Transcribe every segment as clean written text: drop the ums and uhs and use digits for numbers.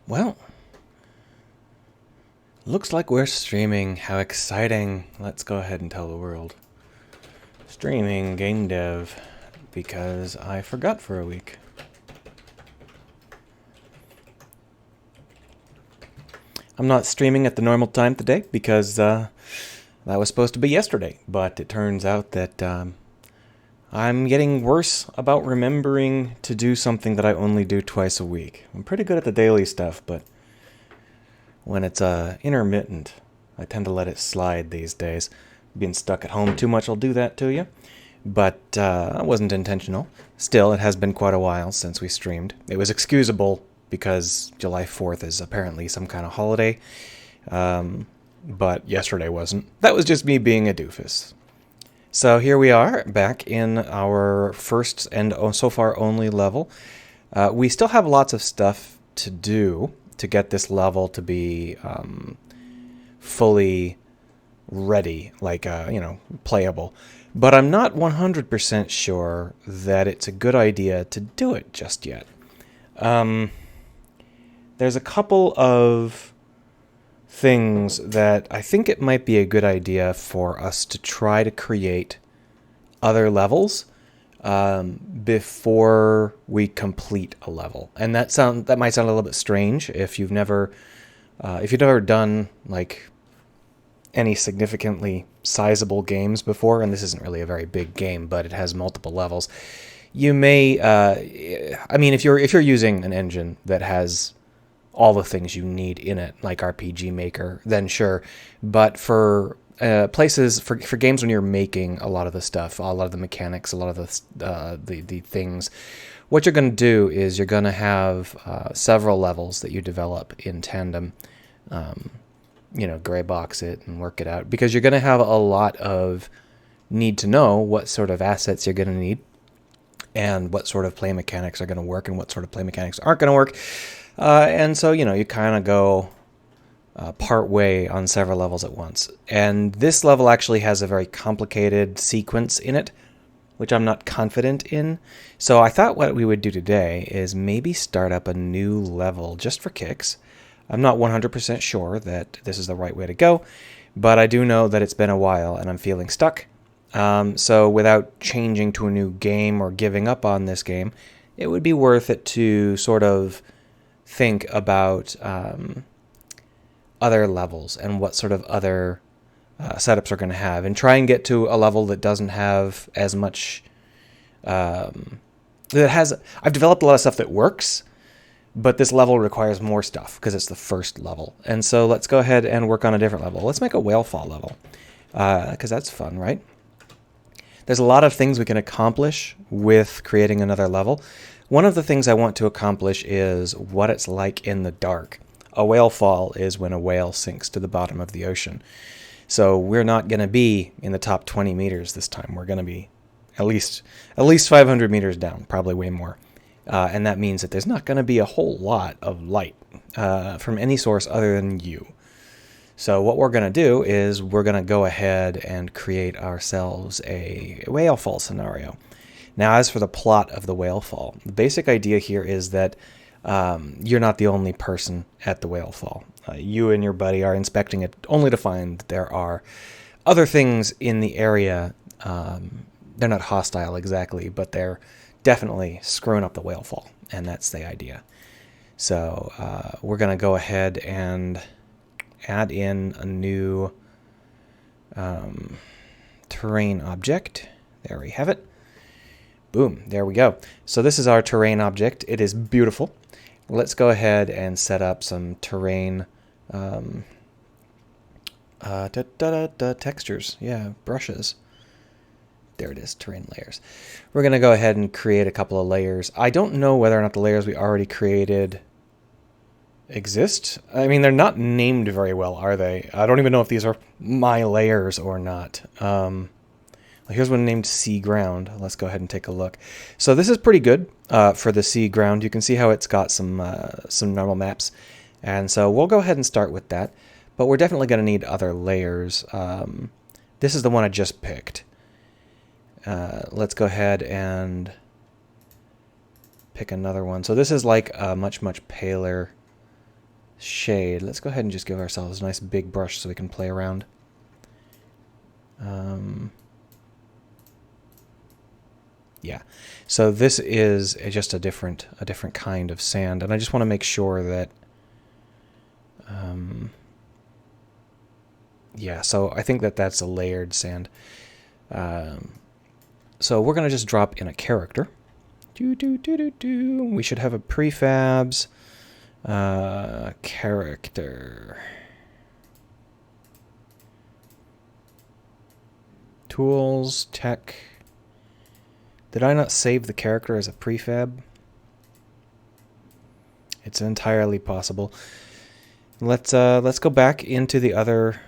Well, looks like we're streaming. How exciting. Let's go ahead and tell the world. Streaming game dev because I forgot for a week. I'm not streaming at the normal time today because that was supposed to be yesterday, but it turns out that I'm getting worse about remembering to do something that I only do twice a week. I'm pretty good at the daily stuff, but when it's intermittent, I tend to let it slide these days. Being stuck at home too much will do that to you. But it wasn't intentional. Still, it has been quite a while since we streamed. It was excusable because July 4th is apparently some kind of holiday. But yesterday wasn't. That was just me being a doofus. So here we are, back in our first and so far only level. We still have lots of stuff to do to get this level to be fully ready, like, playable. But I'm not 100% sure that it's a good idea to do it just yet. There's a couple of things that I think it might be a good idea for us to try to create other levels before we complete a level. And that might sound a little bit strange if you've never done like any significantly sizable games before, and this isn't really a very big game, but it has multiple levels. You may, if you're using an engine that has all the things you need in it, like RPG Maker, then sure. But for places for games when you're making a lot of the stuff, a lot of the mechanics, a lot of the things, what you're going to do is you're going to have several levels that you develop in tandem. Gray box it and work it out, because you're going to have a lot of need to know what sort of assets you're going to need and what sort of play mechanics are going to work and what sort of play mechanics aren't going to work. And so, you kind of go part way on several levels at once. And this level actually has a very complicated sequence in it, which I'm not confident in. So I thought what we would do today is maybe start up a new level just for kicks. I'm not 100% sure that this is the right way to go, but I do know that it's been a while and I'm feeling stuck. So without changing to a new game or giving up on this game, it would be worth it to sort of think about other levels and what sort of other setups we're going to have, and try and get to a level that doesn't have as much. I've developed a lot of stuff that works, but this level requires more stuff because it's the first level. And so let's go ahead and work on a different level. Let's make a whale fall level because that's fun, right? There's a lot of things we can accomplish with creating another level. One of the things I want to accomplish is what it's like in the dark. A whale fall is when a whale sinks to the bottom of the ocean. So we're not going to be in the top 20 meters this time. We're going to be at least 500 meters down, probably way more. And that means that there's not going to be a whole lot of light from any source other than you. So what we're going to do is we're going to go ahead and create ourselves a whale fall scenario. Now, as for the plot of the whale fall, the basic idea here is that you're not the only person at the whale fall. You and your buddy are inspecting it only to find that there are other things in the area. They're not hostile exactly, but they're definitely screwing up the whale fall, and that's the idea. So we're going to go ahead and add in a new terrain object. There we have it. Boom, there we go. So this is our terrain object. It is beautiful. Let's go ahead and set up some terrain textures. Yeah, brushes. There it is, terrain layers. We're going to go ahead and create a couple of layers. I don't know whether or not the layers we already created exist. I mean, they're not named very well, are they? I don't even know if these are my layers or not. Here's one named Sea Ground. Let's go ahead and take a look. So this is pretty good for the Sea Ground. You can see how it's got some normal maps. And so we'll go ahead and start with that. But we're definitely going to need other layers. This is the one I just picked. Let's go ahead and pick another one. So this is like a much, much paler shade. Let's go ahead and just give ourselves a nice big brush so we can play around. Yeah, so this is just a different kind of sand, and I just want to make sure that yeah, so I think that that's a layered sand. So we're going to just drop in a character. We should have a prefabs character. Tools, tech. Did I not save the character as a prefab? It's entirely possible. Let's go back into the other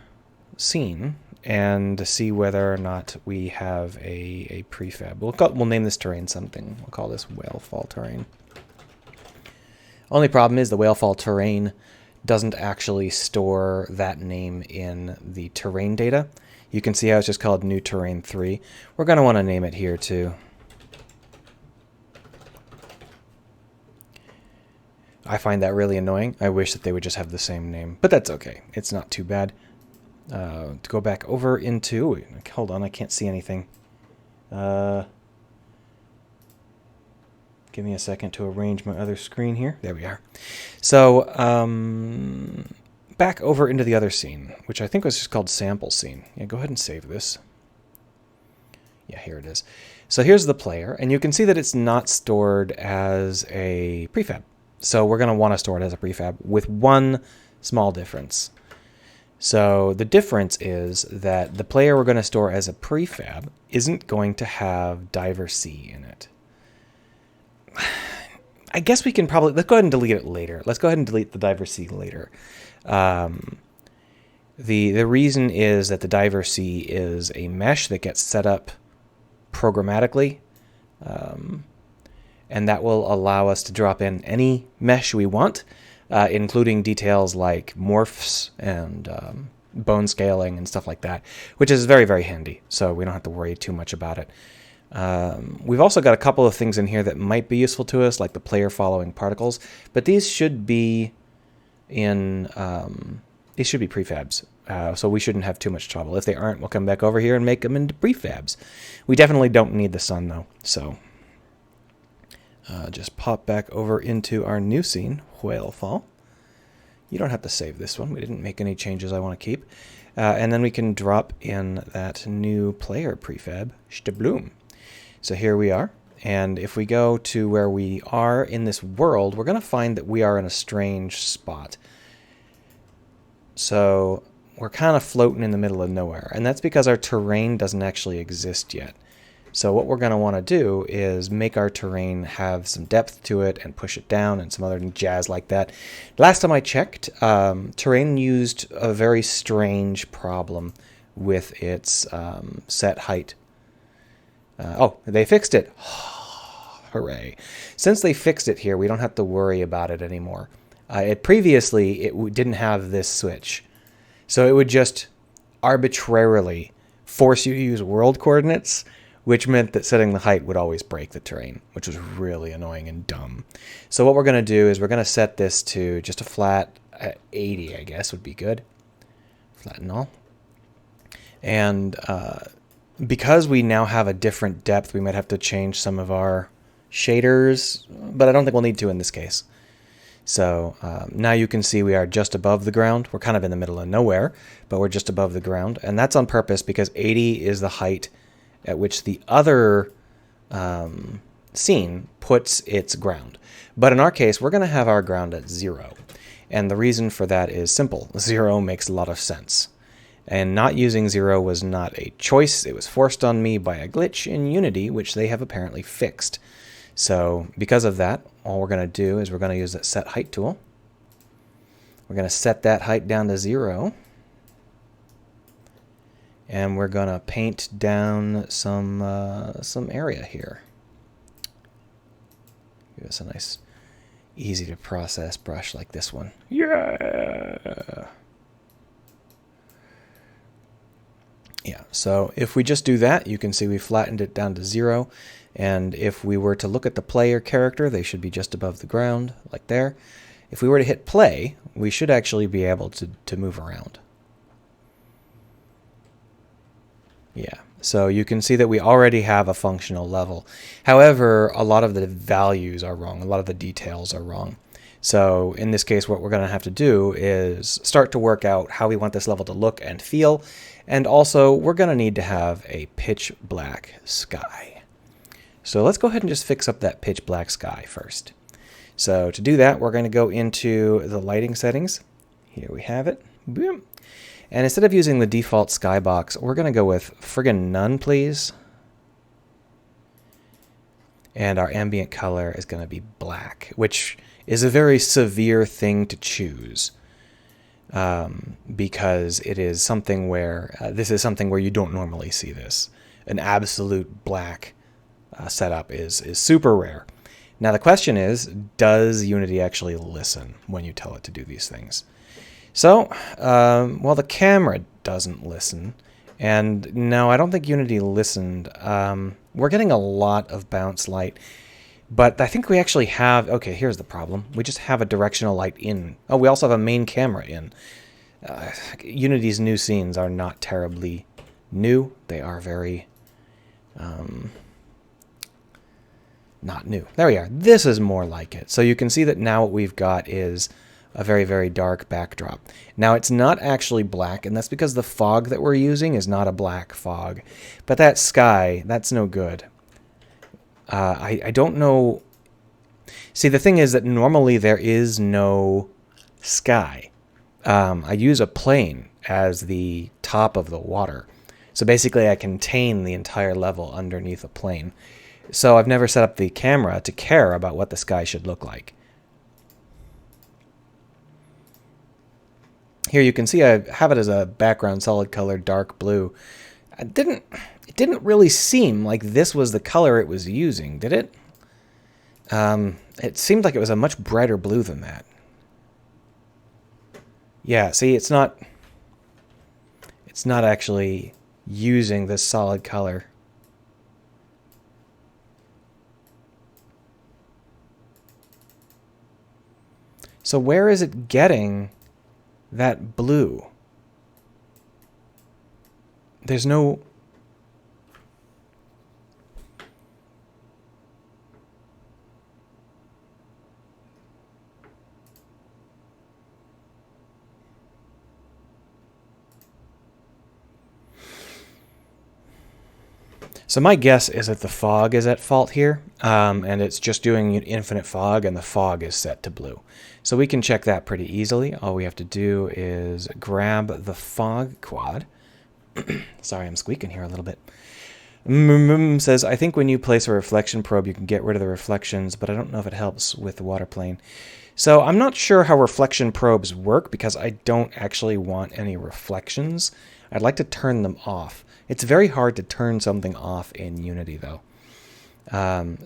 scene and see whether or not we have a prefab. We'll name this terrain something. We'll call this Whalefall terrain. Only problem is the Whalefall terrain doesn't actually store that name in the terrain data. You can see how it's just called new terrain 3. We're going to want to name it here too. I find that really annoying. I wish that they would just have the same name, but that's okay. It's not too bad. To go back over into... Hold on, I can't see anything. Give me a second to arrange my other screen here. There we are. So, back over into the other scene, which I think was just called sample scene. Yeah, go ahead and save this. Yeah, here it is. So here's the player, and you can see that it's not stored as a prefab. So we're going to want to store it as a prefab with one small difference. So the difference is that the player we're going to store as a prefab isn't going to have Diver C in it. I guess we can probably... Let's go ahead and delete it later. Let's go ahead and delete the Diver C later. The reason is that the Diver C is a mesh that gets set up programmatically. And that will allow us to drop in any mesh we want, including details like morphs and bone scaling and stuff like that, which is very, very handy, so we don't have to worry too much about it. We've also got a couple of things in here that might be useful to us, like the player following particles, but these should be prefabs, so we shouldn't have too much trouble. If they aren't, we'll come back over here and make them into prefabs. We definitely don't need the sun, though, so... just pop back over into our new scene, Whalefall. You don't have to save this one. We didn't make any changes I want to keep. And then we can drop in that new player prefab, Stabloom. So here we are. And if we go to where we are in this world, we're going to find that we are in a strange spot. So we're kind of floating in the middle of nowhere. And that's because our terrain doesn't actually exist yet. So what we're going to want to do is make our terrain have some depth to it and push it down and some other jazz like that. Last time I checked, terrain used a very strange problem with its set height. Oh, they fixed it. Hooray. Since they fixed it here, we don't have to worry about it anymore. Previously, it didn't have this switch. So it would just arbitrarily force you to use world coordinates, which meant that setting the height would always break the terrain, which was really annoying and dumb. So what we're going to do is we're going to set this to just a flat 80, I guess, would be good. Flat and all. And because we now have a different depth, we might have to change some of our shaders, but I don't think we'll need to in this case. So now you can see we are just above the ground. We're kind of in the middle of nowhere, but we're just above the ground. And that's on purpose because 80 is the height at which the other scene puts its ground. But in our case, we're going to have our ground at 0. And the reason for that is simple. 0 makes a lot of sense. And not using 0 was not a choice. It was forced on me by a glitch in Unity, which they have apparently fixed. So because of that, all we're going to do is we're going to use that set height tool. We're going to set that height down to 0. And we're going to paint down some area here. Give us a nice, easy to process brush like this one. Yeah! Yeah, so if we just do that, you can see we flattened it down to 0. And if we were to look at the player character, they should be just above the ground, like there. if we were to hit play, we should actually be able to move around. Yeah, so you can see that we already have a functional level. However, a lot of the values are wrong. A lot of the details are wrong. So in this case, what we're going to have to do is start to work out how we want this level to look and feel. And also, we're going to need to have a pitch black sky. So let's go ahead and just fix up that pitch black sky first. So to do that, we're going to go into the lighting settings. Here we have it. Boom. And instead of using the default skybox, we're going to go with friggin' none, please. And our ambient color is going to be black, which is a very severe thing to choose. Because it is something where, this is something where you don't normally see this. An absolute black setup is super rare. Now the question is, does Unity actually listen when you tell it to do these things? So, well, the camera doesn't listen, and no, I don't think Unity listened. We're getting a lot of bounce light, but I think we actually have, okay, here's the problem. We just have a directional light in. Oh, we also have a main camera in. Unity's new scenes are not terribly new. They are very, not new. There we are. This is more like it. So you can see that now what we've got is a very, very dark backdrop. Now it's not actually black, and that's because the fog that we're using is not a black fog. But that sky, that's no good. I don't know. See, the thing is that normally there is no sky. I use a plane as the top of the water. So basically I contain the entire level underneath a plane. So I've never set up the camera to care about what the sky should look like. Here you can see I have it as a background solid color, dark blue. It didn't really seem like this was the color it was using, did it? It seemed like it was a much brighter blue than that. Yeah, see, it's not actually using this solid color. So where is it getting that blue? There's no... So my guess is that the fog is at fault here, and it's just doing infinite fog, and the fog is set to blue. So we can check that pretty easily. All we have to do is grab the fog quad. Sorry, I'm squeaking here a little bit. Says, I think when you place a reflection probe, you can get rid of the reflections, but I don't know if it helps with the water plane. So I'm not sure how reflection probes work, because I don't actually want any reflections. I'd like to turn them off. It's very hard to turn something off in Unity, though.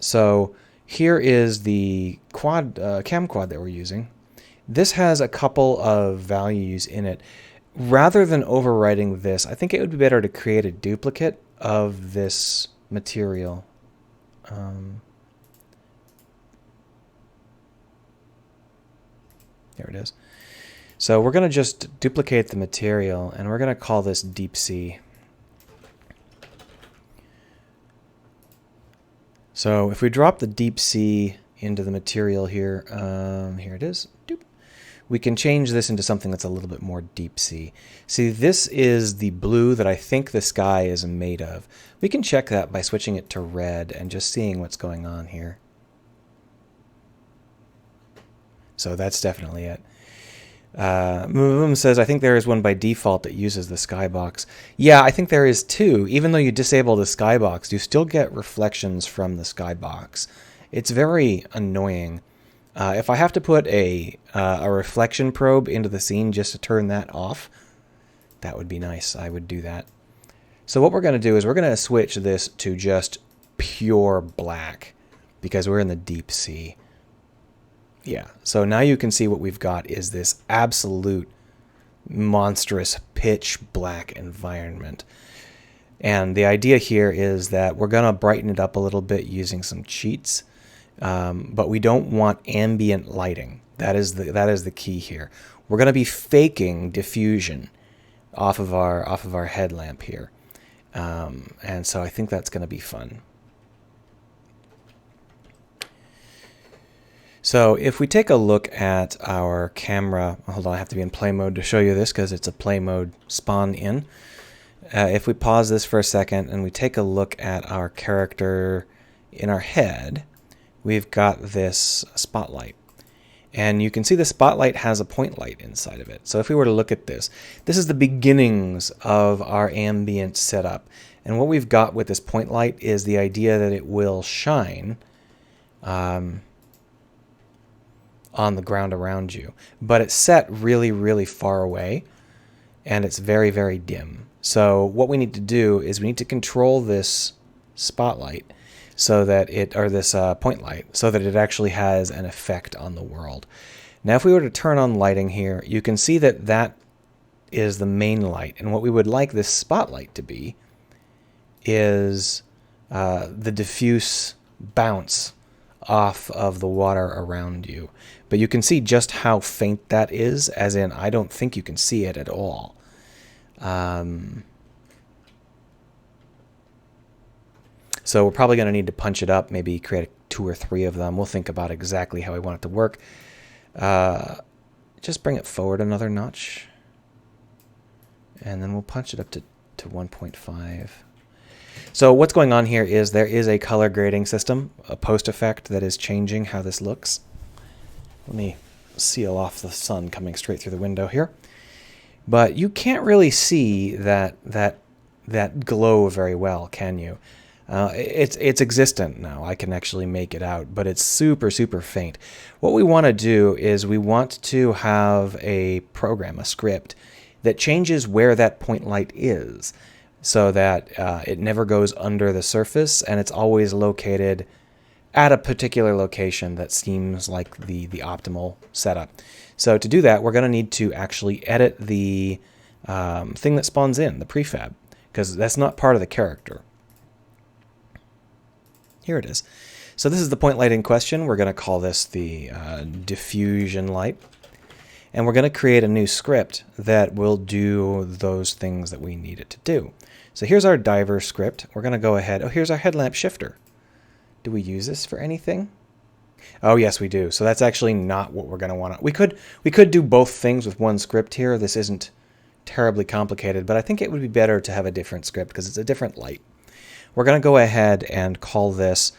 So here is the cam quad that we're using. This has a couple of values in it. Rather than overwriting this, I think it would be better to create a duplicate of this material. Here it is. So we're going to just duplicate the material, and we're going to call this Deep Sea. So if we drop the Deep Sea into the material here, here it is, doop, we can change this into something that's a little bit more deep sea. See, this is the blue that I think the sky is made of. We can check that by switching it to red and just seeing what's going on here. So that's definitely it. Says, I think there is one by default that uses the skybox. Yeah, I think there is too. Even though you disable the skybox, you still get reflections from the skybox. It's very annoying. If I have to put a reflection probe into the scene just to turn that off, that would be nice. I would do that. So what we're going to do is we're going to switch this to just pure black because we're in the deep sea. Yeah, so now you can see what we've got is this absolute monstrous pitch black environment. And the idea here is that we're going to brighten it up a little bit using some cheats. but we don't want ambient lighting. That is the key here. We're going to be faking diffusion off of our headlamp here, and so I think that's going to be fun. So if we take a look at our camera, hold on, I have to be in play mode to show you this because it's a play mode spawn in. If we pause this for a second and we take a look at our character in our head, we've got this spotlight. And you can see the spotlight has a point light inside of it. So if we were to look at this, this is the beginnings of our ambient setup. And what we've got with this point light is the idea that it will shine on the ground around you. But it's set really, really far away, and it's very, very dim. So what we need to do is we need to control this spotlight so that it, or this point light, so that it actually has an effect on the world. Now if we were to turn on lighting here, you can see that that is the main light. And what we would like this spotlight to be is the diffuse bounce off of the water around you. But you can see just how faint that is, as in I don't think you can see it at all. So we're probably going to need to punch it up, maybe create 2 or 3 of them. We'll think about exactly how we want it to work. Just bring it forward another notch. And then we'll punch it up to 1.5. So what's going on here is there is a color grading system, a post effect that is changing how this looks. Let me seal off the sun coming straight through the window here. But you can't really see that glow very well, can you? It's existent now. I can actually make it out, but it's super, super faint. What we want to do is we want to have a program, a script, that changes where that point light is so that it never goes under the surface and it's always located at a particular location that seems like the optimal setup. So to do that, we're going to need to actually edit the thing that spawns in, the prefab, because that's not part of the character. Here it is. So this is the point light in question. We're going to call this the diffusion light. And we're going to create a new script that will do those things that we need it to do. So here's our diver script. We're going to go ahead. Oh, here's our headlamp shifter. Do we use this for anything? Oh, yes, we do. So that's actually not what we're going to want to... We could do both things with one script here. This isn't terribly complicated, but I think it would be better to have a different script because it's a different light. We're going to go ahead and call this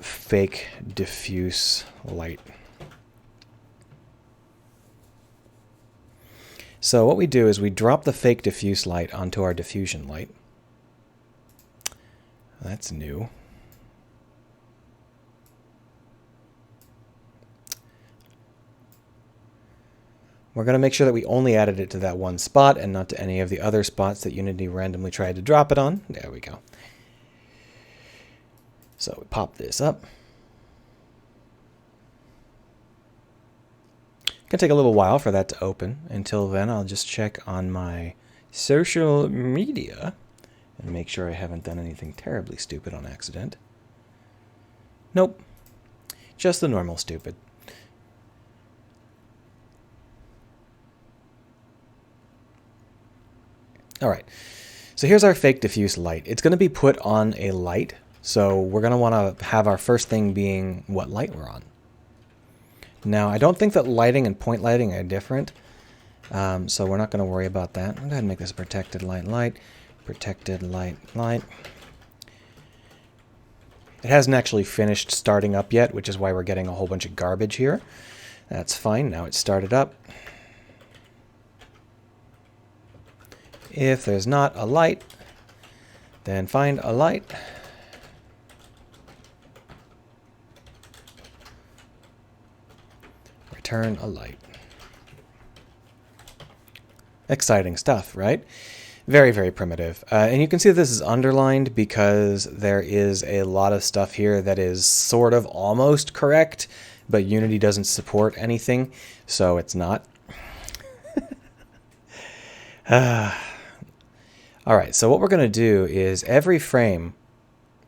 fake diffuse light. So what we do is we drop the fake diffuse light onto our diffusion light. That's new. We're going to make sure that we only added it to that one spot and not to any of the other spots that Unity randomly tried to drop it on. There we go. So we pop this up. It's going to take a little while for that to open. Until then, I'll just check on my social media and make sure I haven't done anything terribly stupid on accident. Nope. Just the normal stupid. All right, so here's our fake diffuse light. It's going to be put on a light, so we're going to want to have our first thing being what light we're on. Now, I don't think that lighting and point lighting are different, so we're not going to worry about that. I'm going to go ahead and make this a protected light, protected light. It hasn't actually finished starting up yet, which is why we're getting a whole bunch of garbage here. That's fine. Now it's started up. If there's not a light, then find a light. Return a light. Exciting stuff, right? Very, very primitive. And you can see that this is underlined because there is a lot of stuff here that is sort of almost correct, but Unity doesn't support anything, so it's not. All right, so what we're going to do is every frame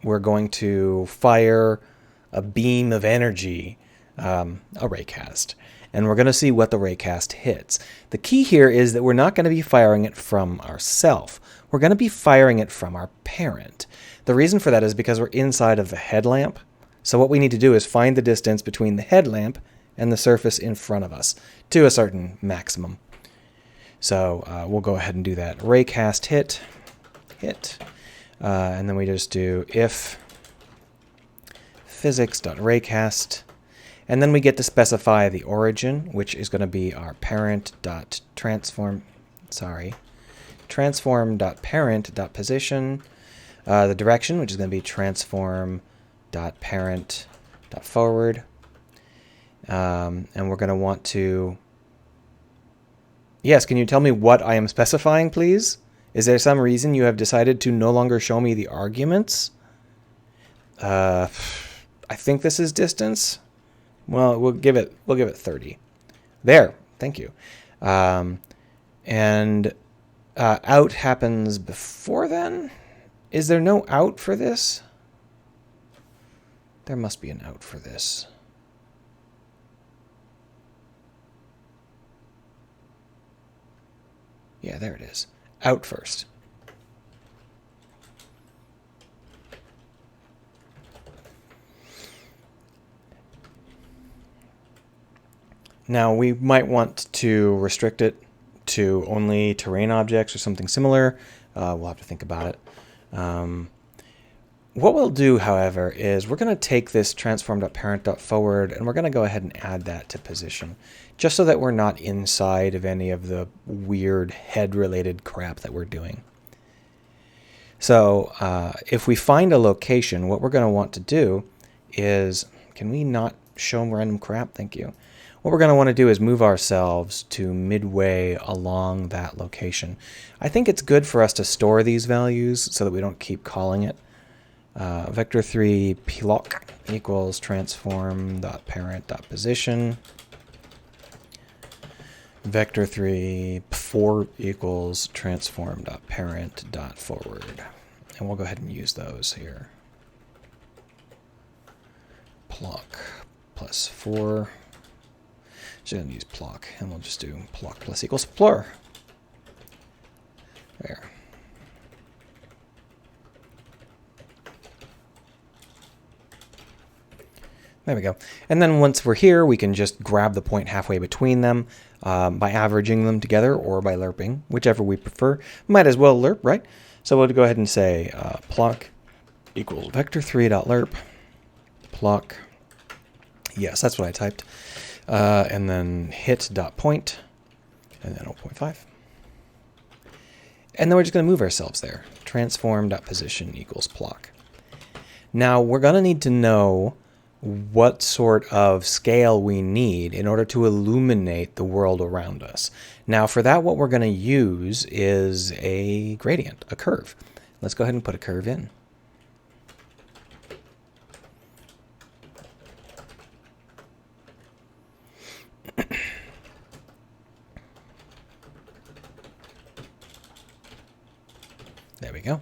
we're going to fire a beam of energy, a raycast. And we're going to see what the raycast hits. The key here is that we're not going to be firing it from ourself. We're going to be firing it from our parent. The reason for that is because we're inside of the headlamp. So what we need to do is find the distance between the headlamp and the surface in front of us to a certain maximum. So we'll go ahead and do that. Raycast hit, and then we just do if physics.raycast, and then we get to specify the origin, which is going to be our transform.parent.position, the direction, which is going to be transform.parent.forward, and we're going to want to, yes, can you tell me what I am specifying, please? Is there some reason you have decided to no longer show me the arguments? I think this is distance. Well, we'll give it 30. There, thank you. And out happens before then? Is there no out for this? There must be an out for this. Yeah, there it is. Out first. Now we might want to restrict it to only terrain objects or something similar. We'll have to think about it. What we'll do, however, is we're going to take this transform.parent.forward and we're going to go ahead and add that to position, just so that we're not inside of any of the weird head-related crap that we're doing. So if we find a location, what we're going to want to do is, can we not show random crap? Thank you. What we're going to want to do is move ourselves to midway along that location. I think it's good for us to store these values so that we don't keep calling it. Vector3 ploc equals transform.parent.position. Vector3 for equals transform.parent.forward. And we'll go ahead and use those here. Ploc plus 4. So I'm going to use ploc, and we'll just do ploc plus equals plur. There. There we go. And then once we're here, we can just grab the point halfway between them by averaging them together or by lerping, whichever we prefer. Might as well lerp, right? So we'll go ahead and say ploc equals vector3.lerp ploc. Yes, that's what I typed. And then hit.point, and then 0.5. And then we're just going to move ourselves there. Transform.position equals ploc. Now we're going to need to know what sort of scale we need in order to illuminate the world around us. Now for that, what we're going to use is a gradient, a curve. Let's go ahead and put a curve in. There we go.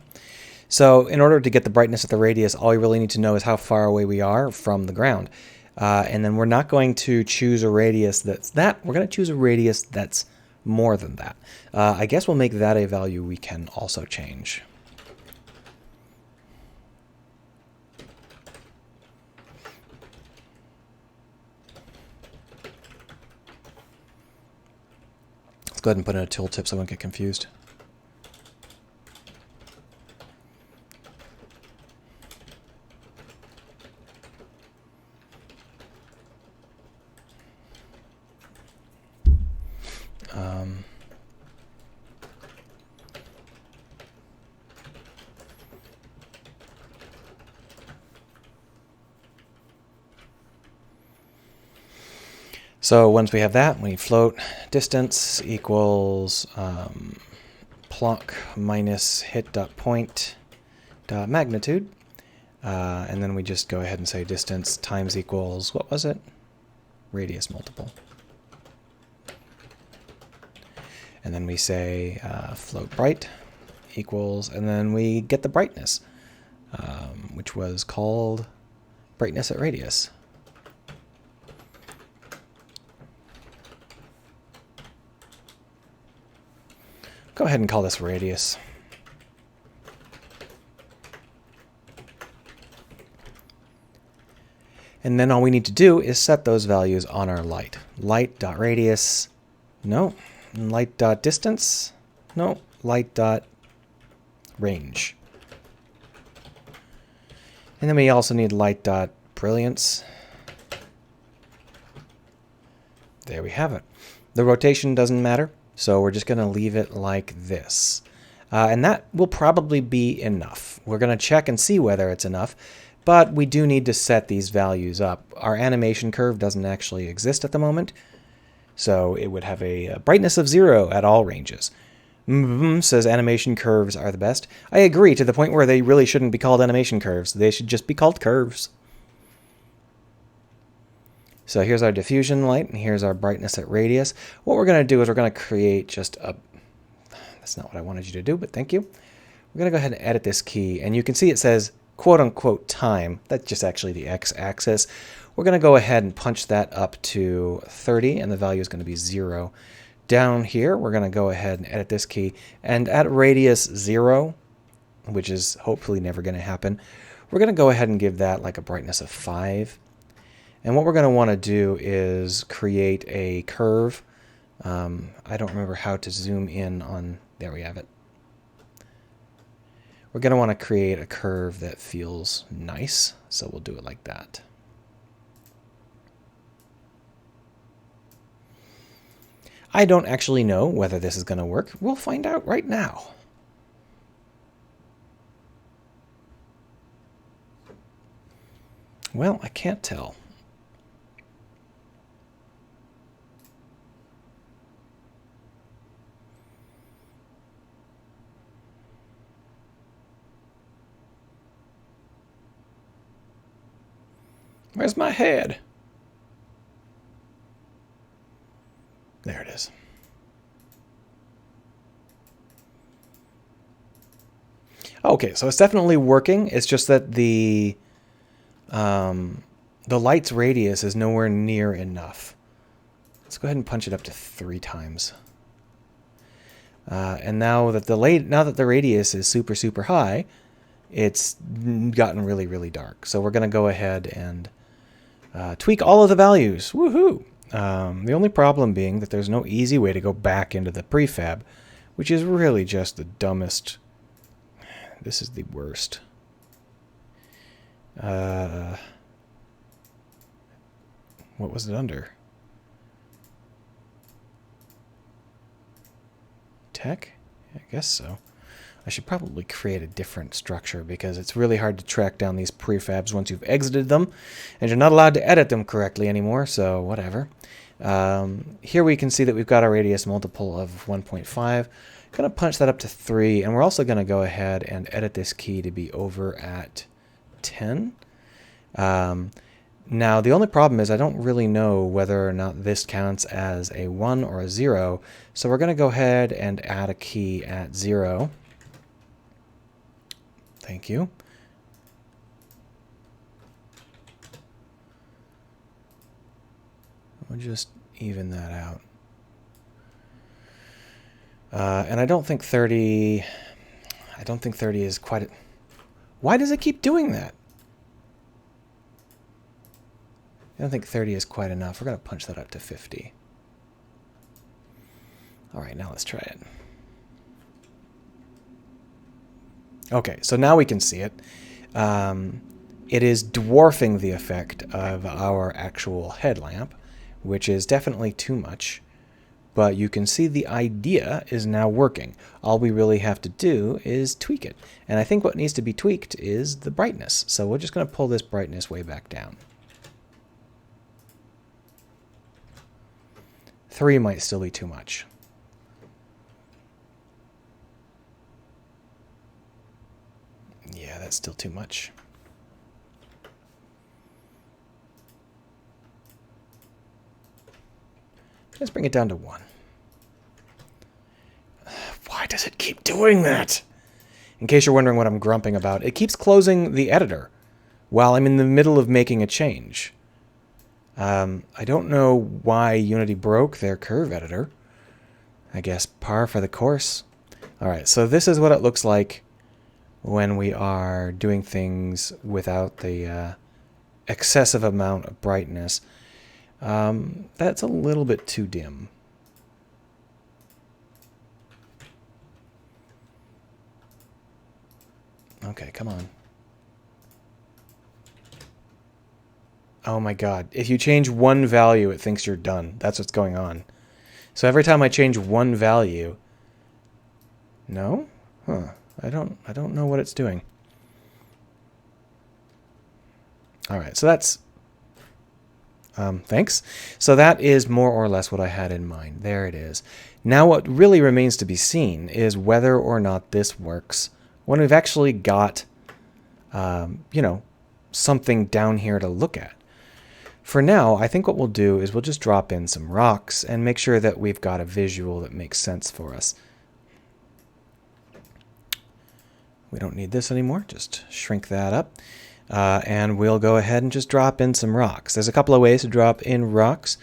So in order to get the brightness of the radius, all we really need to know is how far away we are from the ground. And then we're not going to choose a radius that's that. We're going to choose a radius that's more than that. I guess we'll make that a value we can also change. Let's go ahead and put in a tooltip so I won't get confused. So once we have that, we float distance equals ploc minus hit.point magnitude. And then we just go ahead and say distance times equals, what was it? Radius multiple. And then we say float bright equals, and then we get the brightness. which was called brightness at radius. Go ahead and call this radius. And then all we need to do is set those values on our light. Light.radius, no. Light.distance, no. Light.range. And then we also need light.brilliance. There we have it. The rotation doesn't matter, so we're just going to leave it like this. And that will probably be enough. We're going to check and see whether it's enough, but we do need to set these values up. Our animation curve doesn't actually exist at the moment, so it would have a brightness of 0 at all ranges. Says animation curves are the best. I agree, to the point where they really shouldn't be called animation curves. They should just be called curves. So here's our diffusion light, and here's our brightness at radius. What we're going to do is we're going to create just a... That's not what I wanted you to do, but thank you. We're going to go ahead and edit this key, and you can see it says quote-unquote time. That's just actually the x-axis. We're going to go ahead and punch that up to 30, and the value is going to be 0. Down here, we're going to go ahead and edit this key, and at radius 0, which is hopefully never going to happen, we're going to go ahead and give that like a brightness of 5. And what we're going to want to do is create a curve. I don't remember how to zoom in on... There we have it. We're going to want to create a curve that feels nice, so we'll do it like that. I don't actually know whether this is going to work. We'll find out right now. Well, I can't tell. Where's my head? There it is. Okay, so it's definitely working. It's just that the light's radius is nowhere near enough. Let's go ahead and punch it up to 3 times. And now that the radius is super, super high, it's gotten really, really dark. So we're going to go ahead and tweak all of the values. Woohoo! The only problem being that there's no easy way to go back into the prefab, which is really just the dumbest. This is the worst. What was it under? Tech? I guess so. I should probably create a different structure because it's really hard to track down these prefabs once you've exited them, and you're not allowed to edit them correctly anymore, so whatever. Here we can see that we've got our radius multiple of 1.5. Going to punch that up to 3, and we're also going to go ahead and edit this key to be over at 10. Now, the only problem is I don't really know whether or not this counts as a 1 or a 0, so we're going to go ahead and add a key at 0. Thank you. We'll just even that out. And I don't think 30 is quite a... Why does it keep doing that? I don't think 30 is quite enough. We're going to punch that up to 50. All right, now let's try it. Okay, so now we can see it. It is dwarfing the effect of our actual headlamp, which is definitely too much. But you can see the idea is now working. All we really have to do is tweak it. And I think what needs to be tweaked is the brightness. So we're just going to pull this brightness way back down. 3 might still be too much. Yeah, that's still too much. Let's bring it down to 1. Why does it keep doing that? In case you're wondering what I'm grumping about, it keeps closing the editor while I'm in the middle of making a change. I don't know why Unity broke their curve editor. I guess par for the course. All right, so this is what it looks like when we are doing things without the excessive amount of brightness. That's a little bit too dim. Okay, come on. Oh my god. If you change one value, it thinks you're done. That's what's going on. So every time I change one value... No? Huh. I don't know what it's doing. Alright, so that's... thanks. So that is more or less what I had in mind. There it is. Now what really remains to be seen is whether or not this works when we've actually got, you know, something down here to look at. For now, I think what we'll do is we'll just drop in some rocks and make sure that we've got a visual that makes sense for us. We don't need this anymore. Just shrink that up. And we'll go ahead and just drop in some rocks. There's a couple of ways to drop in rocks,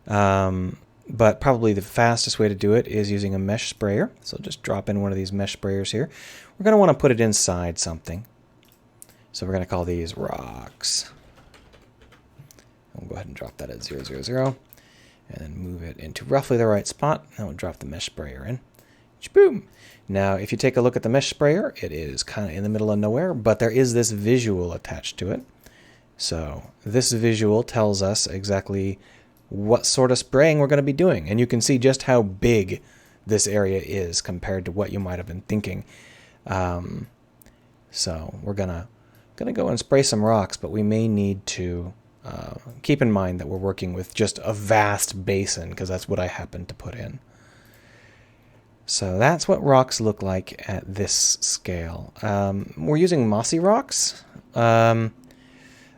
but probably the fastest way to do it is using a mesh sprayer. So just drop in one of these mesh sprayers here. We're going to want to put it inside something. So we're going to call these rocks. We'll go ahead and drop that at 0, 0, 0. And then move it into roughly the right spot. And we'll drop the mesh sprayer in. Boom! Now, if you take a look at the mesh sprayer, it is kind of in the middle of nowhere, but there is this visual attached to it. So this visual tells us exactly what sort of spraying we're going to be doing. And you can see just how big this area is compared to what you might have been thinking. So we're gonna go and spray some rocks, but we may need to keep in mind that we're working with just a vast basin, because that's what I happen to put in. So that's what rocks look like at this scale. We're using mossy rocks. That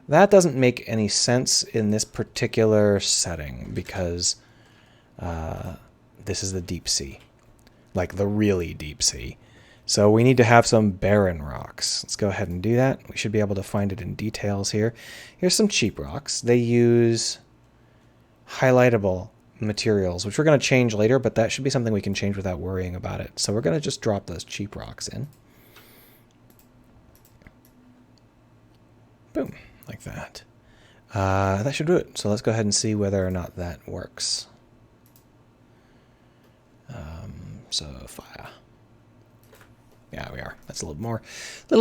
doesn't make any sense in this particular setting because this is the deep sea, like the really deep sea. So we need to have some barren rocks. Let's go ahead and do that. We should be able to find it in details here. Here's some cheap rocks. They use highlightable materials, which we're going to change later, but that should be something we can change without worrying about it. So we're going to just drop those cheap rocks in. Boom, like that. That should do it. So let's go ahead and see whether or not that works. So fire. Yeah, we are. That's a little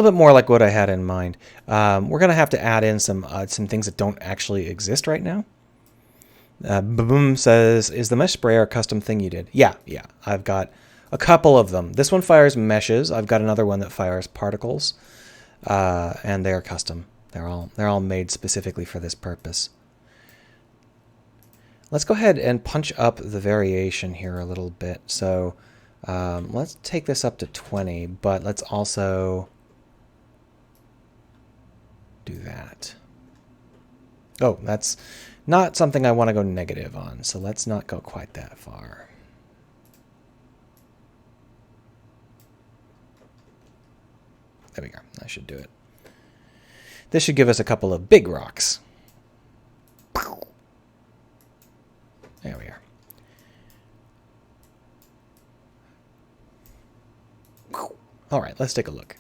bit more like what I had in mind. We're going to have to add in some things that don't actually exist right now. Boom says, is the mesh sprayer a custom thing you did? Yeah. I've got a couple of them. This one fires meshes. I've got another one that fires particles, and they are custom. They're all made specifically for this purpose. Let's go ahead and punch up the variation here a little bit. So let's take this up to 20, but let's also do that. Oh, that's not something I want to go negative on, so let's not go quite that far. There we go. I should do it. This should give us a couple of big rocks. There we are. All right, let's take a look.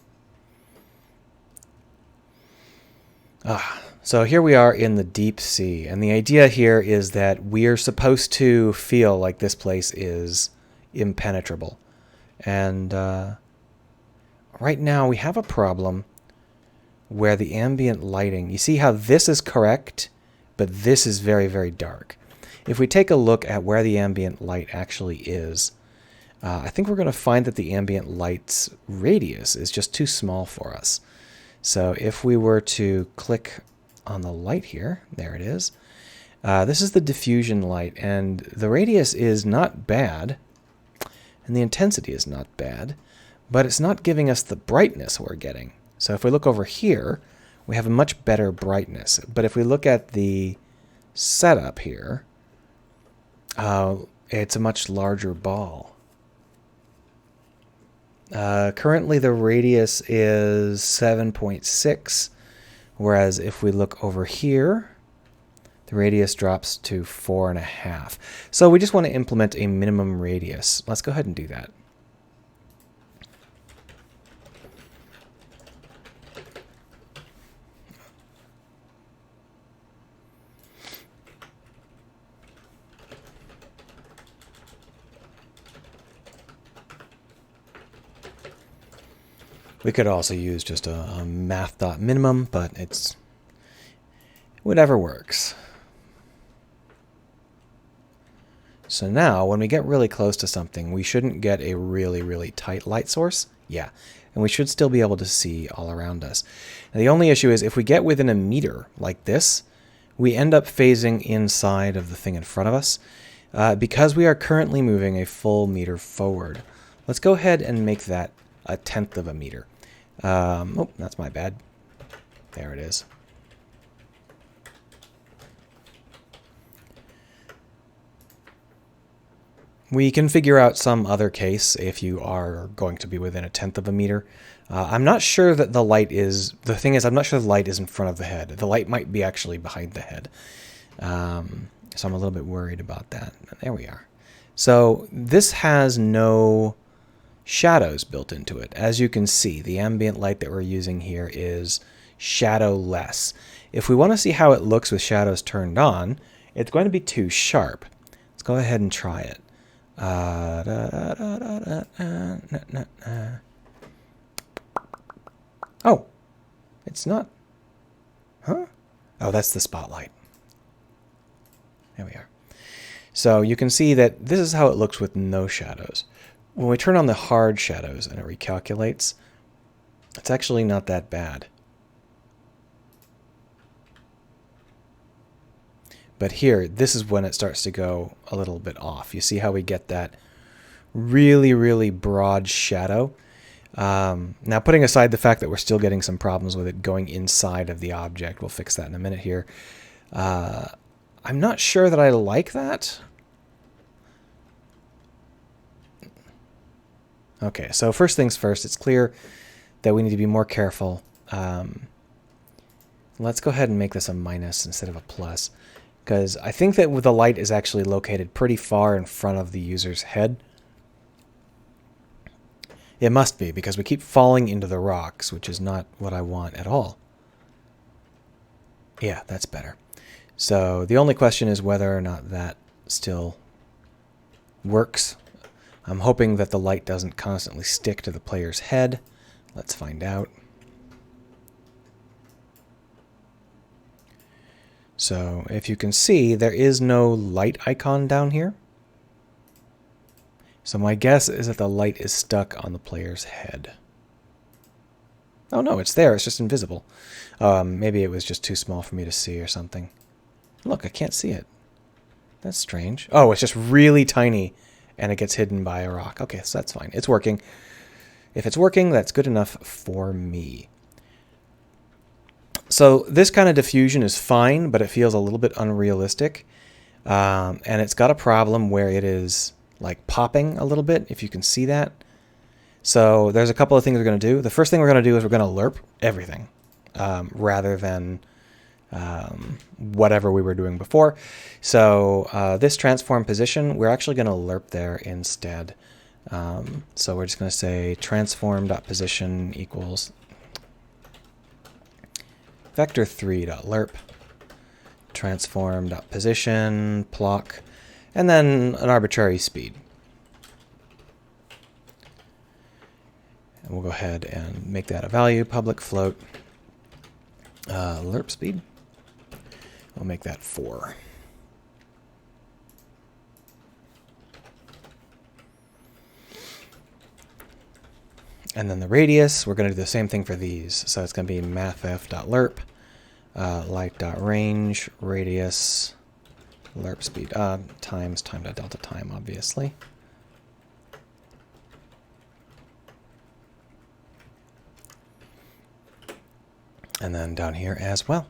So here we are in the deep sea, and the idea here is that we're supposed to feel like this place is impenetrable. And right now we have a problem where the ambient lighting, you see how this is correct, but this is very, very dark. If we take a look at where the ambient light actually is, I think we're going to find that the ambient light's radius is just too small for us. So if we were to click on the light here, there it is. This is the diffusion light, and the radius is not bad, and the intensity is not bad, but it's not giving us the brightness we're getting. So if we look over here, we have a much better brightness. But if we look at the setup here, it's a much larger ball. Currently the radius is 7.6, whereas if we look over here, the radius drops to 4.5. So we just want to implement a minimum radius. Let's go ahead and do that. We could also use just a math.minimum, but it's whatever works. So now, when we get really close to something, we shouldn't get a really, really tight light source. Yeah, and we should still be able to see all around us. Now, the only issue is if we get within a meter like this, we end up phasing inside of the thing in front of us because we are currently moving a full meter forward. Let's go ahead and make that 1/10 of a meter. Oh, that's my bad. There it is. We can figure out some other case if you are going to be within 1/10 of a meter. I'm not sure that the light is... The thing is, I'm not sure the light is in front of the head. The light might be actually behind the head. So I'm a little bit worried about that. There we are. So this has no shadows built into it. As you can see, the ambient light that we're using here is shadowless. If we want to see how it looks with shadows turned on, it's going to be too sharp. Let's go ahead and try it. Oh, it's not. Huh? Oh, that's the spotlight. There we are. So you can see that this is how it looks with no shadows. When we turn on the hard shadows and it recalculates, it's actually not that bad. But here, this is when it starts to go a little bit off. You see how we get that really, really broad shadow? Now, putting aside the fact that we're still getting some problems with it going inside of the object, we'll fix that in a minute here. I'm not sure that I like that. Okay, so first things first, it's clear that we need to be more careful. Let's go ahead and make this a minus instead of a plus, because I think that the light is actually located pretty far in front of the user's head. It must be, because we keep falling into the rocks, which is not what I want at all. Yeah, that's better. So the only question is whether or not that still works. I'm hoping that the light doesn't constantly stick to the player's head. Let's find out. So if you can see, there is no light icon down here. So my guess is that the light is stuck on the player's head. Oh no, it's there. It's just invisible. Maybe it was just too small for me to see or something. Look, I can't see it. That's strange. Oh, it's just really tiny and it gets hidden by a rock. Okay, so that's fine. It's working. If it's working, that's good enough for me. So this kind of diffusion is fine, but it feels a little bit unrealistic. And it's got a problem where it is like popping a little bit, if you can see that. So there's a couple of things we're going to do. The first thing we're going to do is we're going to lerp everything rather than whatever we were doing before. So this transform position, we're actually going to lerp there instead. So we're just going to say transform.position equals vector3.lerp transform.position plock, and then an arbitrary speed. And we'll go ahead and make that a value, public float lerp speed. We'll make that 4. And then the radius, we're going to do the same thing for these. So it's going to be mathf.lerp, light.range, radius, lerp speed, times time.delta time, obviously. And then down here as well.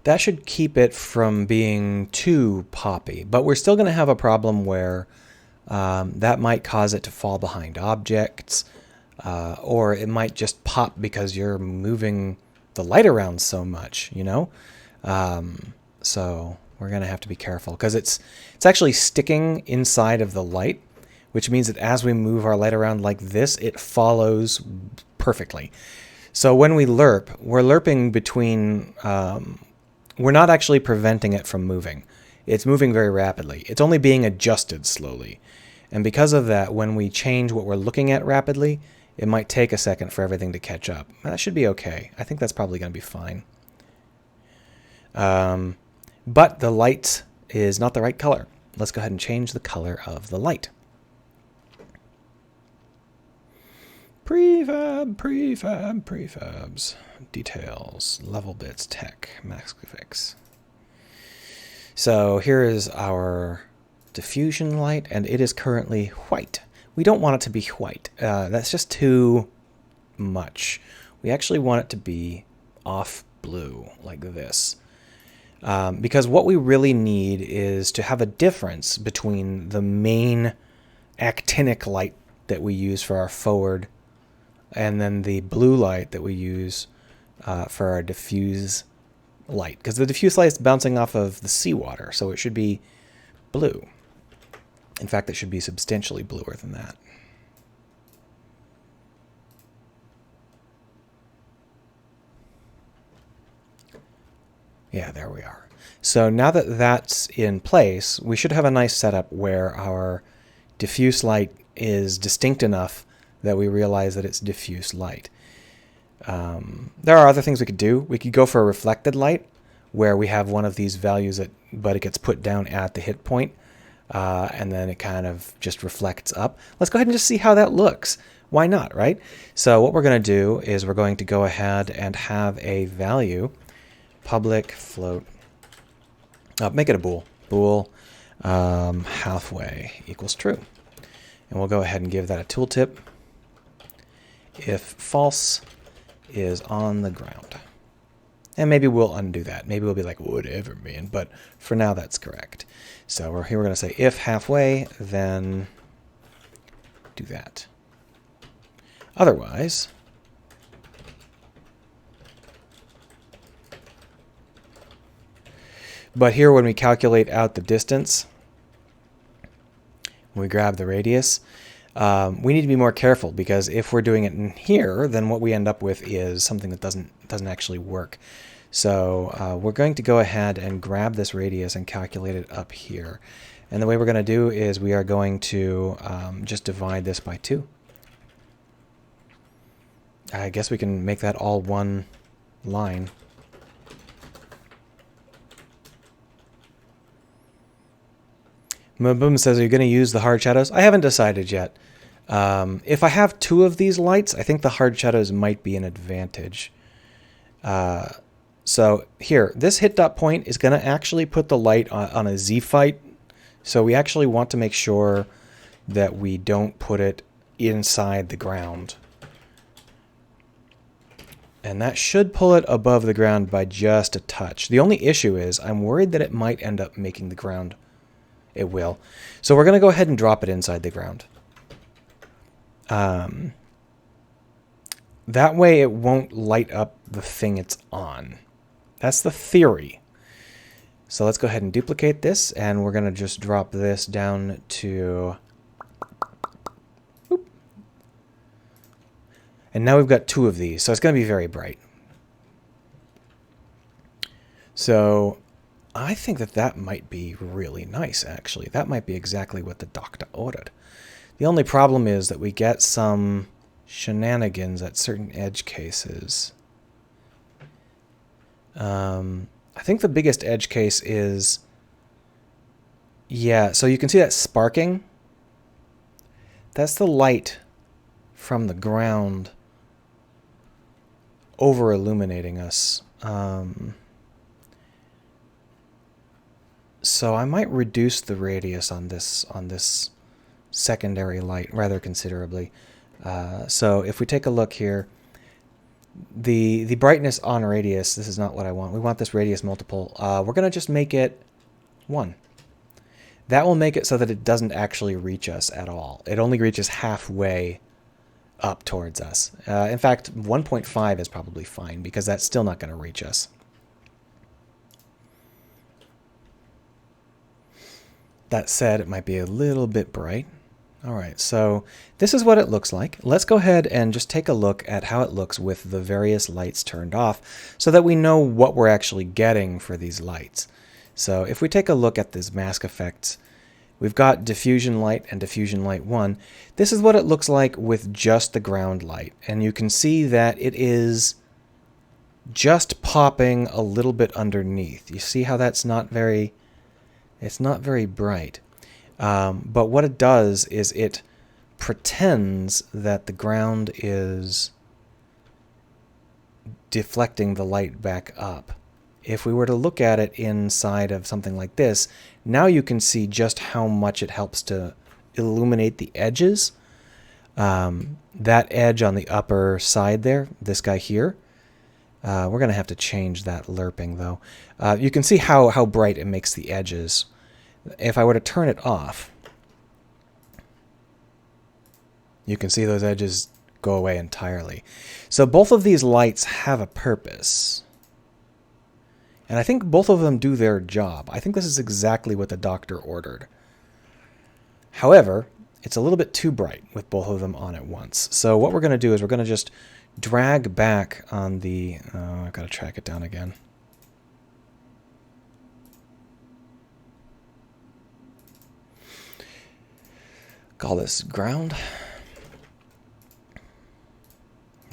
that should keep it from being too poppy. But we're still going to have a problem where that might cause it to fall behind objects, or it might just pop because you're moving the light around so much, you know? So we're going to have to be careful because it's actually sticking inside of the light, which means that as we move our light around like this, it follows perfectly. So when we lerp, we're lerping between, we're not actually preventing it from moving. It's moving very rapidly. It's only being adjusted slowly. And because of that, when we change what we're looking at rapidly, it might take a second for everything to catch up. That should be okay. I think that's probably going to be fine. But the light is not the right color. Let's go ahead and change the color of the light. Prefabs. Details, level bits, tech, mask effects. So here is our diffusion light, and it is currently white. We don't want it to be white. That's just too much. We actually want it to be off blue, like this. Because what we really need is to have a difference between the main actinic light that we use for our forward and then the blue light that we use for our diffuse light. Because the diffuse light is bouncing off of the seawater, so it should be blue. In fact, it should be substantially bluer than that. Yeah, there we are. So now that that's in place, we should have a nice setup where our diffuse light is distinct enough that we realize that it's diffuse light. There are other things we could do. We could go for a reflected light, where we have one of these values but it gets put down at the hit point, and then it kind of just reflects up. Let's go ahead and just see how that looks. Why not, right? So what we're going to do is we're going to go ahead and have a value, public float, make it a bool. Bool halfway equals true. And we'll go ahead and give that a tooltip. If false is on the ground. And maybe we'll undo that. Maybe we'll be like, whatever, man. But for now, that's correct. So we're going to say if halfway, then do that. Otherwise, but here when we calculate out the distance, when we grab the radius, we need to be more careful, because if we're doing it in here, then what we end up with is something that doesn't actually work. So we're going to go ahead and grab this radius and calculate it up here. And the way we're going to do is we are going to just divide this by 2. I guess we can make that all one line. Boom says, are you going to use the hard shadows? I haven't decided yet. If I have 2 of these lights, I think the hard shadows might be an advantage. So here, this hit dot point is going to actually put the light on a Z fight. So we actually want to make sure that we don't put it inside the ground. And that should pull it above the ground by just a touch. The only issue is I'm worried that it might end up making the ground. It will. So we're going to go ahead and drop it inside the ground. That way it won't light up the thing it's on. That's the theory. So let's go ahead and duplicate this, and we're going to just drop this down to... Boop. And now we've got 2 of these, so it's going to be very bright. So I think that might be really nice, actually. That might be exactly what the doctor ordered. The only problem is that we get some shenanigans at certain edge cases. I think the biggest edge case is... Yeah, so you can see that sparking. That's the light from the ground over illuminating us. So I might reduce the radius on this secondary light rather considerably. So if we take a look here, the brightness on radius, this is not what I want. We want this radius multiple. We're going to just make it 1. That will make it so that it doesn't actually reach us at all. It only reaches halfway up towards us. In fact, 1.5 is probably fine because that's still not going to reach us. That said, it might be a little bit bright. All right, so this is what it looks like. Let's go ahead and just take a look at how it looks with the various lights turned off so that we know what we're actually getting for these lights. So if we take a look at these mask effects, we've got diffusion light and diffusion light 1. This is what it looks like with just the ground light. And you can see that it is just popping a little bit underneath. You see how that's not very, it's not very bright. But what it does is it pretends that the ground is deflecting the light back up. If we were to look at it inside of something like this, now you can see just how much it helps to illuminate the edges. That edge on the upper side there, this guy here, we're going to have to change that lerping though. You can see how bright it makes the edges. If I were to turn it off, you can see those edges go away entirely. So both of these lights have a purpose. And I think both of them do their job. I think this is exactly what the doctor ordered. However, it's a little bit too bright with both of them on at once. So what we're going to do is we're going to just drag back on the... I've got to track it down again. Call this ground.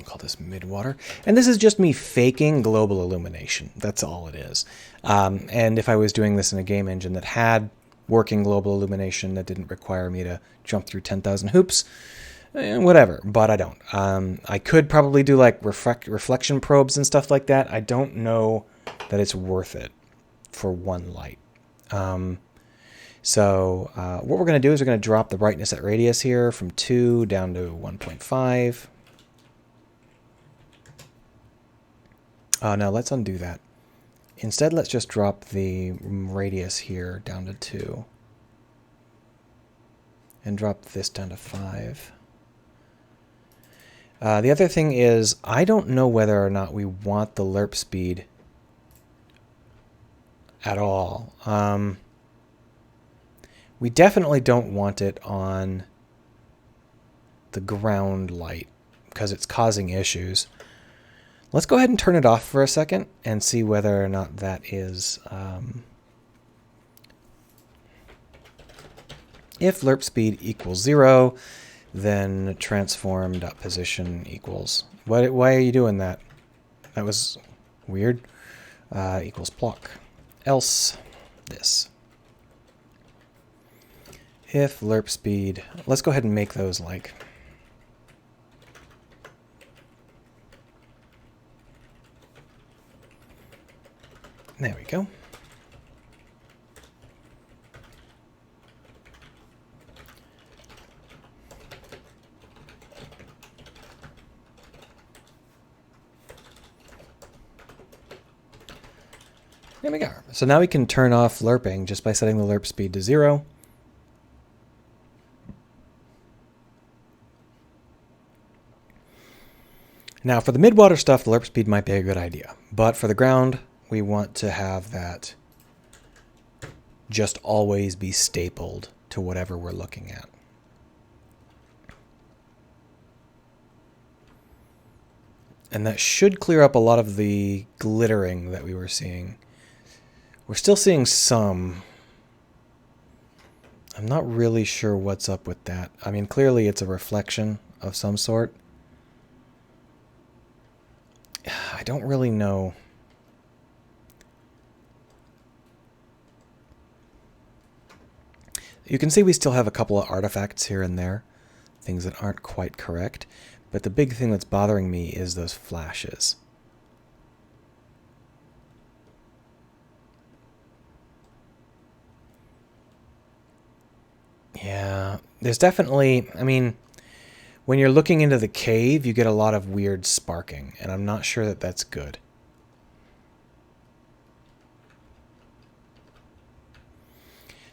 Call this midwater. And this is just me faking global illumination. That's all it is. And if I was doing this in a game engine that had working global illumination that didn't require me to jump through 10,000 hoops, whatever, but I don't. I could probably do like reflection probes and stuff like that. I don't know that it's worth it for one light. So what we're going to do is we're going to drop the brightness at radius here from 2 down to 1.5. No, let's undo that. Instead, let's just drop the radius here down to 2. And drop this down to 5. The other thing is, I don't know whether or not we want the lerp speed at all. We definitely don't want it on the ground light because it's causing issues. Let's go ahead and turn it off for a second and see whether or not that is... if lerp speed equals 0, then transform.position equals... Why are you doing that? That was weird. Equals block. Else this. If lerp speed... Let's go ahead and make those like... There we go. There we go. So now we can turn off lerping just by setting the lerp speed to 0. Now for the midwater stuff, the lerp speed might be a good idea. But for the ground, we want to have that just always be stapled to whatever we're looking at. And that should clear up a lot of the glittering that we were seeing. We're still seeing some. I'm not really sure what's up with that. I mean, clearly it's a reflection of some sort. I don't really know. You can see we still have a couple of artifacts here and there, things that aren't quite correct, but the big thing that's bothering me is those flashes. Yeah, there's definitely, I mean, When you're looking into the cave, you get a lot of weird sparking, and I'm not sure that that's good.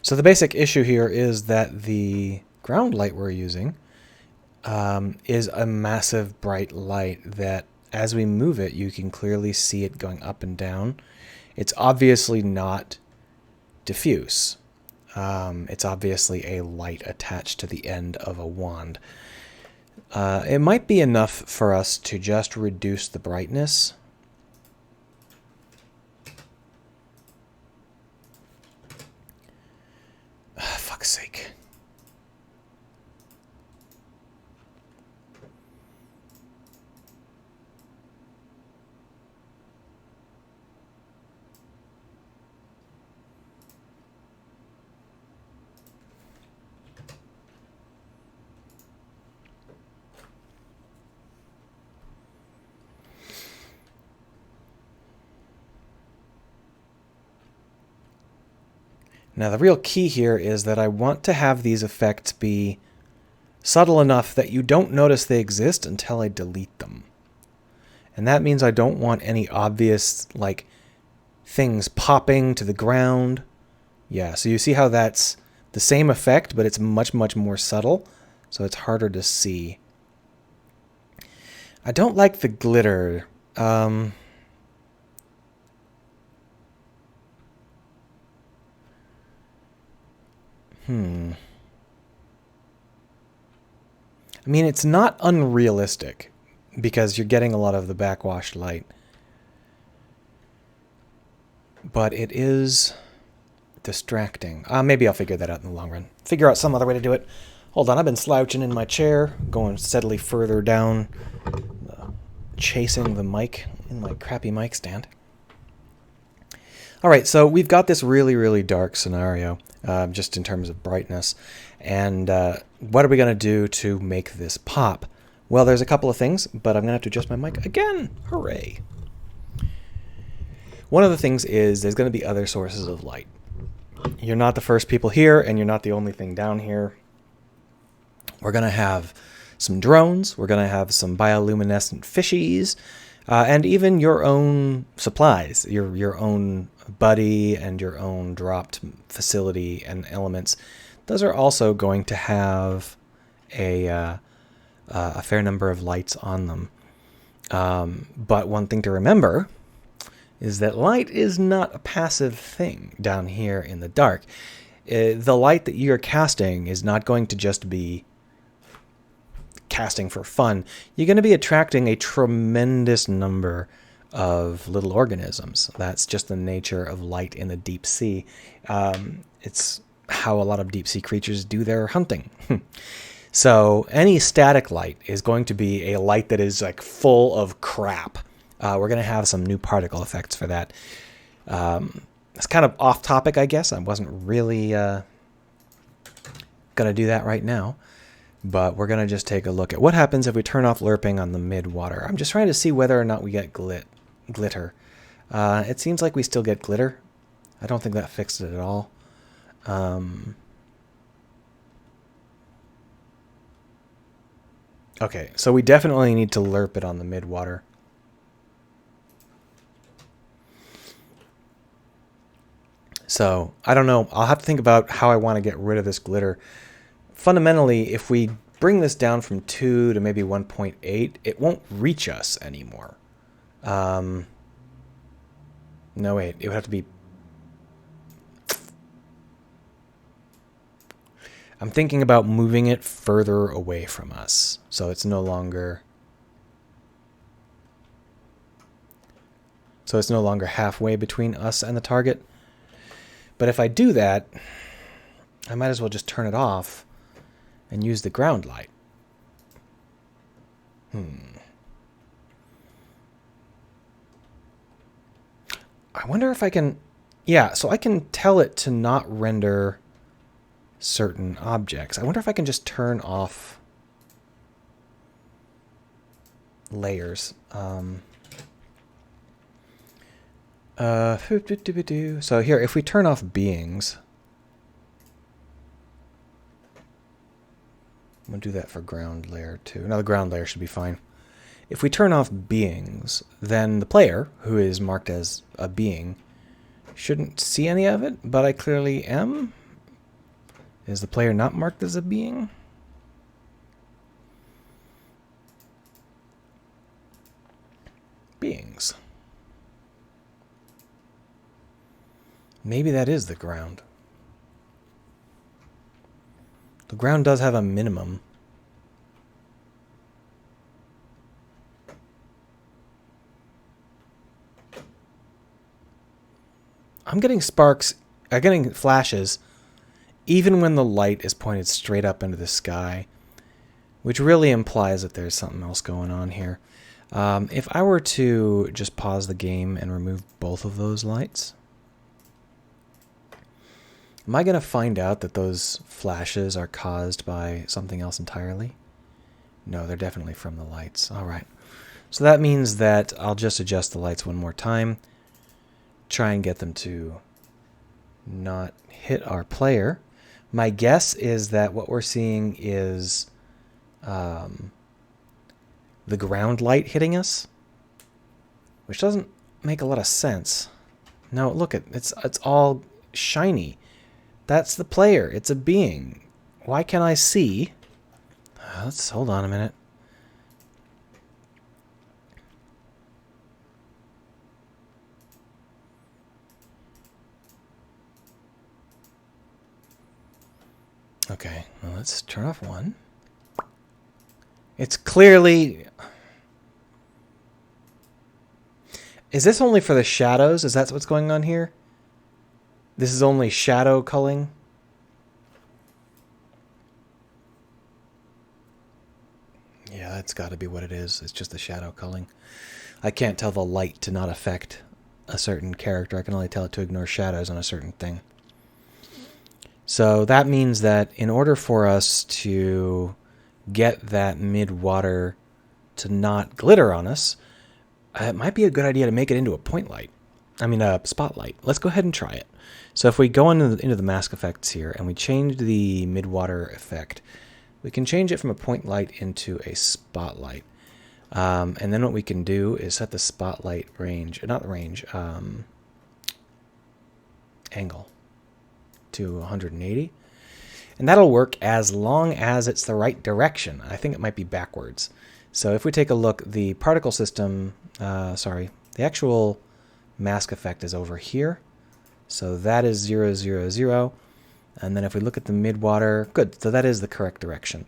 So the basic issue here is that the ground light we're using is a massive bright light that as we move it, you can clearly see it going up and down. It's obviously not diffuse. It's obviously a light attached to the end of a wand. It might be enough for us to just reduce the brightness. Fuck's sake. Now the real key here is that I want to have these effects be subtle enough that you don't notice they exist until I delete them. And that means I don't want any obvious, like, things popping to the ground. Yeah, so you see how that's the same effect, but it's much, much more subtle, so it's harder to see. I don't like the glitter. I mean, it's not unrealistic because you're getting a lot of the backwash light. But it is distracting. Maybe I'll figure that out in the long run. Figure out some other way to do it. Hold on, I've been slouching in my chair, going steadily further down, chasing the mic in my crappy mic stand. All right, so we've got this really, really dark scenario, just in terms of brightness. And what are we going to do to make this pop? Well, there's a couple of things, but I'm going to have to adjust my mic again. Hooray. One of the things is there's going to be other sources of light. You're not the first people here, and you're not the only thing down here. We're going to have some drones. We're going to have some bioluminescent fishies, and even your own supplies, your own buddy and your own dropped facility and elements. Those are also going to have a fair number of lights on them. But one thing to remember is that light is not a passive thing down here in the dark. The light that you're casting is not going to just be casting for fun. You're going to be attracting a tremendous number of little organisms. That's just the nature of light in the deep sea. It's how a lot of deep sea creatures do their hunting. So any static light is going to be a light that is like full of crap. We're going to have some new particle effects for that. It's kind of off topic, I guess. I wasn't really going to do that right now. But we're going to just take a look at what happens if we turn off lerping on the mid-water. I'm just trying to see whether or not we get glitter. It seems like we still get glitter. I don't think that fixed it at all. Okay, so we definitely need to lerp it on the mid-water. So, I don't know. I'll have to think about how I want to get rid of this glitter. Fundamentally, if we bring this down from 2 to maybe 1.8, it won't reach us anymore. No, wait. It would have to be... I'm thinking about moving it further away from us, so it's no longer... So it's no longer halfway between us and the target. But if I do that, I might as well just turn it off and use the ground light. I wonder if I can... Yeah, so I can tell it to not render certain objects. I wonder if I can just turn off layers. So here, if we turn off beings, We'll do that for ground layer too. Now the ground layer should be fine. If we turn off beings, then the player, who is marked as a being, shouldn't see any of it, but I clearly am. Is the player not marked as a being? Beings. Maybe that is the ground. The ground does have a minimum. I'm getting sparks, I'm getting flashes, even when the light is pointed straight up into the sky, which really implies that there's something else going on here. If I were to just pause the game and remove both of those lights, am I going to find out that those flashes are caused by something else entirely? No, they're definitely from the lights. All right. So that means that I'll just adjust the lights one more time. Try and get them to not hit our player. My guess is that what we're seeing is the ground light hitting us, which doesn't make a lot of sense. No, look at it's all shiny. That's the player. It's a being. Why can't I see? Let's hold on a minute. Okay, well, let's turn off one. It's clearly... Is this only for the shadows? Is that what's going on here? This is only shadow culling? Yeah, that's got to be what it is. It's just the shadow culling. I can't tell the light to not affect a certain character. I can only tell it to ignore shadows on a certain thing. So that means that in order for us to get that mid-water to not glitter on us, it might be a good idea to make it into a point light. I mean, a spotlight. Let's go ahead and try it. So if we go into the mask effects here and we change the mid-water effect, we can change it from a point light into a spotlight. And then what we can do is set the spotlight range, not range, angle to 180. And that'll work as long as it's the right direction. I think it might be backwards. So if we take a look, the particle system, the actual mask effect is over here. So that is 0, 0, 0. And then if we look at the mid-water, good, so that is the correct direction.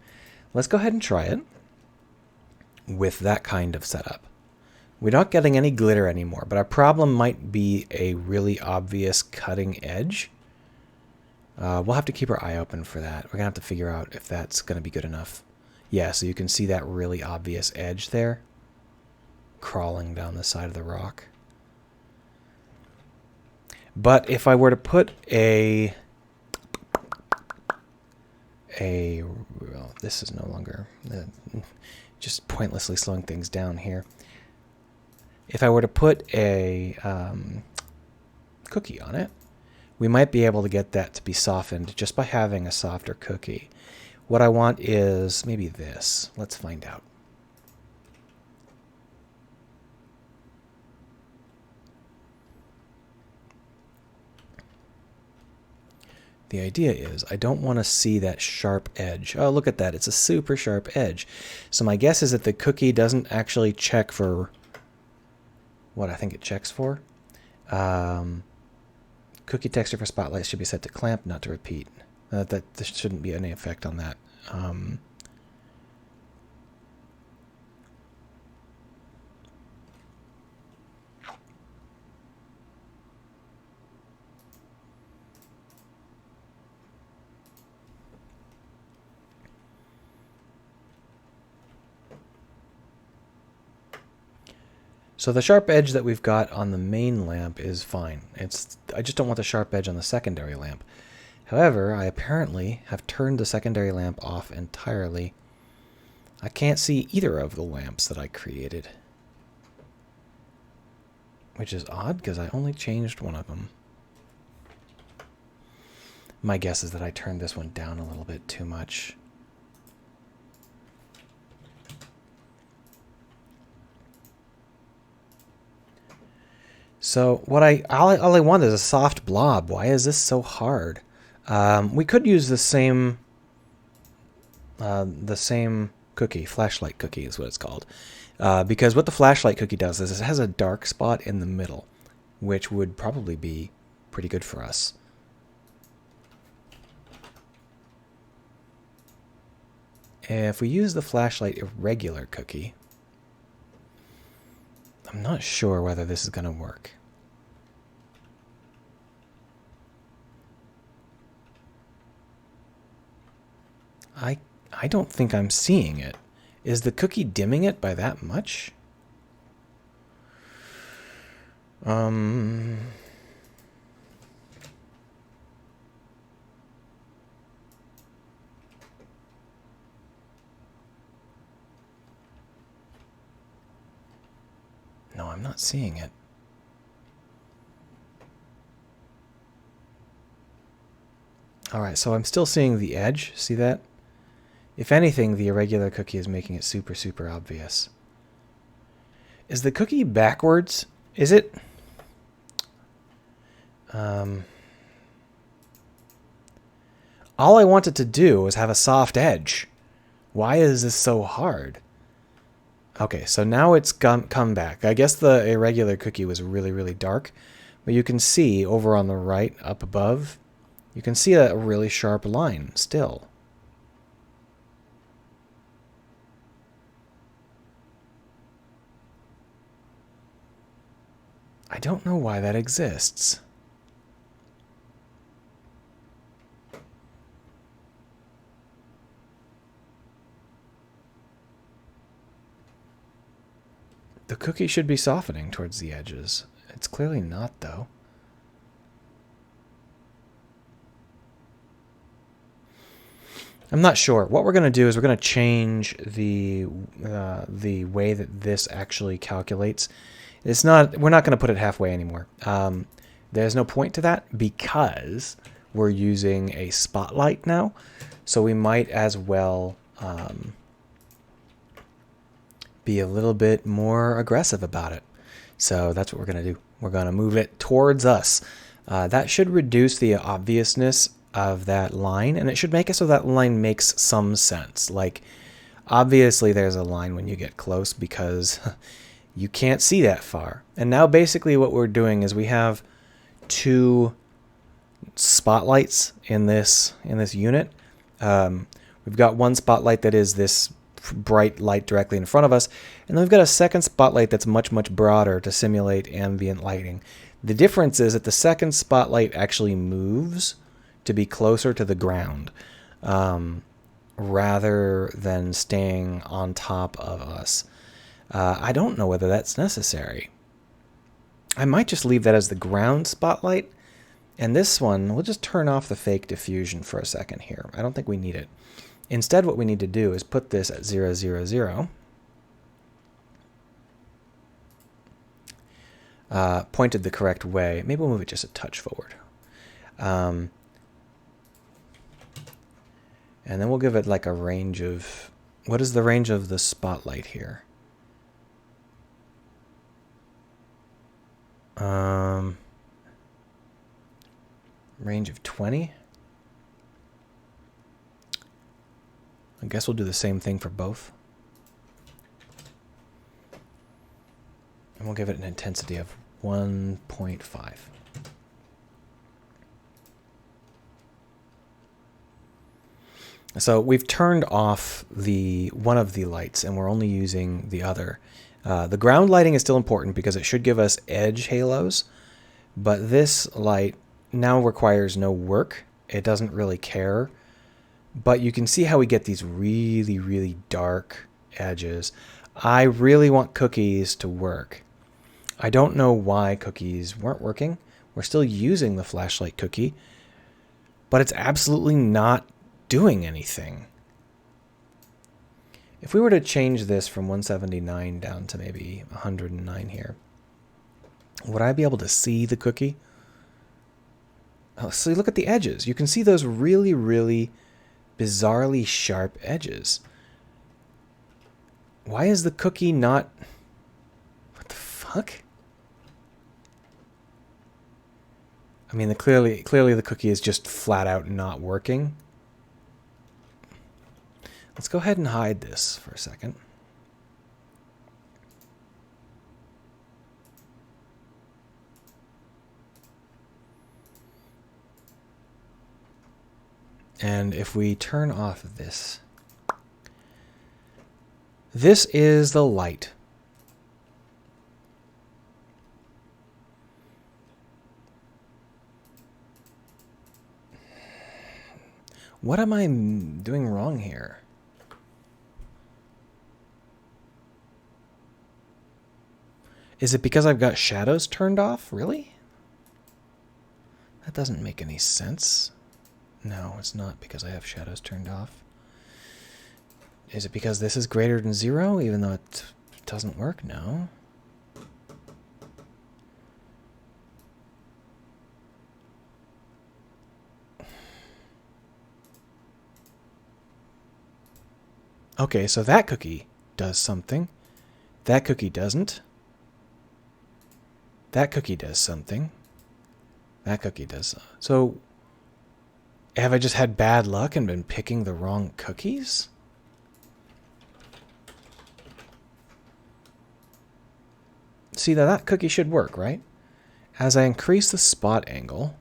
Let's go ahead and try it with that kind of setup. We're not getting any glitter anymore, but our problem might be a really obvious cutting edge. We'll have to keep our eye open for that. We're going to have to figure out if that's going to be good enough. Yeah, so you can see that really obvious edge there crawling down the side of the rock. But if I were to put well, this is no longer just pointlessly slowing things down here. If I were to put a cookie on it, we might be able to get that to be softened just by having a softer cookie. What I want is maybe this. Let's find out. The idea is I don't want to see that sharp edge. Oh, look at that. It's a super sharp edge. So my guess is that the cookie doesn't actually check for what I think it checks for. Cookie texture for spotlight should be set to clamp, not to repeat. There shouldn't be any effect on that. So the sharp edge that we've got on the main lamp is fine. I just don't want the sharp edge on the secondary lamp. However, I apparently have turned the secondary lamp off entirely. I can't see either of the lamps that I created, which is odd because I only changed one of them. My guess is that I turned this one down a little bit too much. So what all I want is a soft blob. Why is this so hard? We could use the same cookie, flashlight cookie is what it's called. Because what the flashlight cookie does is it has a dark spot in the middle, which would probably be pretty good for us. If we use the flashlight irregular cookie, I'm not sure whether this is going to work. I don't think I'm seeing it. Is the cookie dimming it by that much? No, I'm not seeing it. Alright, so I'm still seeing the edge. See that? If anything, the irregular cookie is making it super, super obvious. Is the cookie backwards? Is it? All I wanted to do was have a soft edge. Why is this so hard? Okay, so now it's come back. I guess the irregular cookie was really, really dark. But you can see over on the right, up above, you can see a really sharp line still. I don't know why that exists. The cookie should be softening towards the edges. It's clearly not, though. I'm not sure. What we're going to do is we're going to change the way that this actually calculates. It's not. We're not going to put it halfway anymore. There's no point to that because we're using a spotlight now, so we might as well be a little bit more aggressive about it. So that's what we're going to do. We're going to move it towards us. That should reduce the obviousness of that line, and it should make it so that line makes some sense. Like, obviously there's a line when you get close because you can't see that far. And now basically what we're doing is we have two spotlights in this unit. We've got one spotlight that is this bright light directly in front of us, and then we've got a second spotlight that's much, much broader to simulate ambient lighting. The difference is that the second spotlight actually moves to be closer to the ground rather than staying on top of us. I don't know whether that's necessary. I might just leave that as the ground spotlight, and this one, we'll just turn off the fake diffusion for a second here. I don't think we need it. Instead, what we need to do is put this at 0, 0, 0. Pointed the correct way. Maybe we'll move it just a touch forward. And then we'll give it like a range of... What is the range of the spotlight here? Range of 20? I guess we'll do the same thing for both. And we'll give it an intensity of 1.5. So we've turned off one of the lights, and we're only using the other. The ground lighting is still important because it should give us edge halos, but this light now requires no work. It doesn't really care. But you can see how we get these really, really dark edges. I really want cookies to work. I don't know why cookies weren't working. We're still using the flashlight cookie, but it's absolutely not doing anything. If we were to change this from 179 down to maybe 109 here, would I be able to see the cookie? Oh, so look at the edges. You can see those really, really bizarrely sharp edges. Why is the cookie not... What the fuck? I mean, clearly the cookie is just flat out not working. Let's go ahead and hide this for a second. And if we turn off this, this is the light. What am I doing wrong here? Is it because I've got shadows turned off? Really? That doesn't make any sense. No, it's not because I have shadows turned off. Is it because this is greater than 0, even though it doesn't work? No. Okay, so that cookie does something. That cookie doesn't. That cookie does something. That cookie does. So, have I just had bad luck and been picking the wrong cookies? See, that cookie should work, right? As I increase the spot angle,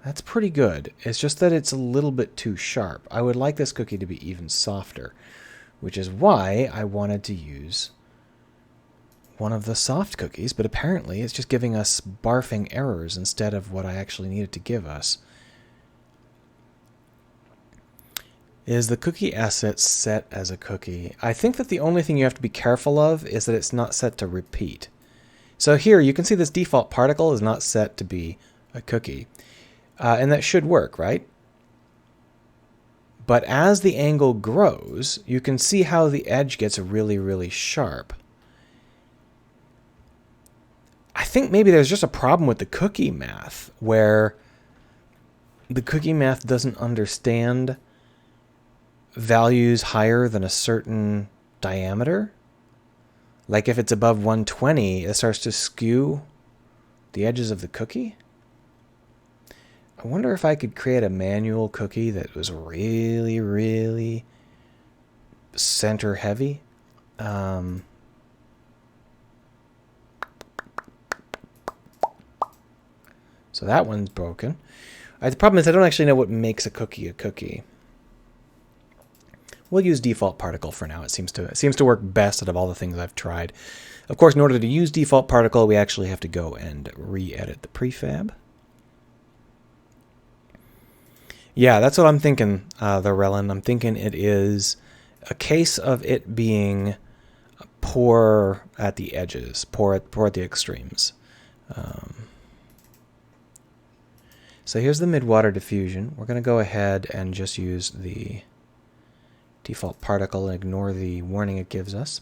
that's pretty good. It's just that it's a little bit too sharp. I would like this cookie to be even softer, which is why I wanted to use one of the soft cookies, but apparently it's just giving us barfing errors instead of what I actually needed to give us. Is the cookie asset set as a cookie? I think that the only thing you have to be careful of is that it's not set to repeat. So here you can see this default particle is not set to be a cookie. And that should work, right? But as the angle grows, you can see how the edge gets really, really sharp. I think maybe there's just a problem with the cookie math, where the cookie math doesn't understand values higher than a certain diameter. Like if it's above 120, it starts to skew the edges of the cookie. I wonder if I could create a manual cookie that was really, really center heavy. So that one's broken. The problem is I don't actually know what makes a cookie a cookie. We'll use default particle for now. It seems to work best out of all the things I've tried. Of course, in order to use default particle, we actually have to go and re-edit the prefab. Yeah, that's what I'm thinking, the Relin. I'm thinking it is a case of it being poor at the edges, poor at the extremes. So here's the mid-water diffusion. We're going to go ahead and just use the default particle and ignore the warning it gives us.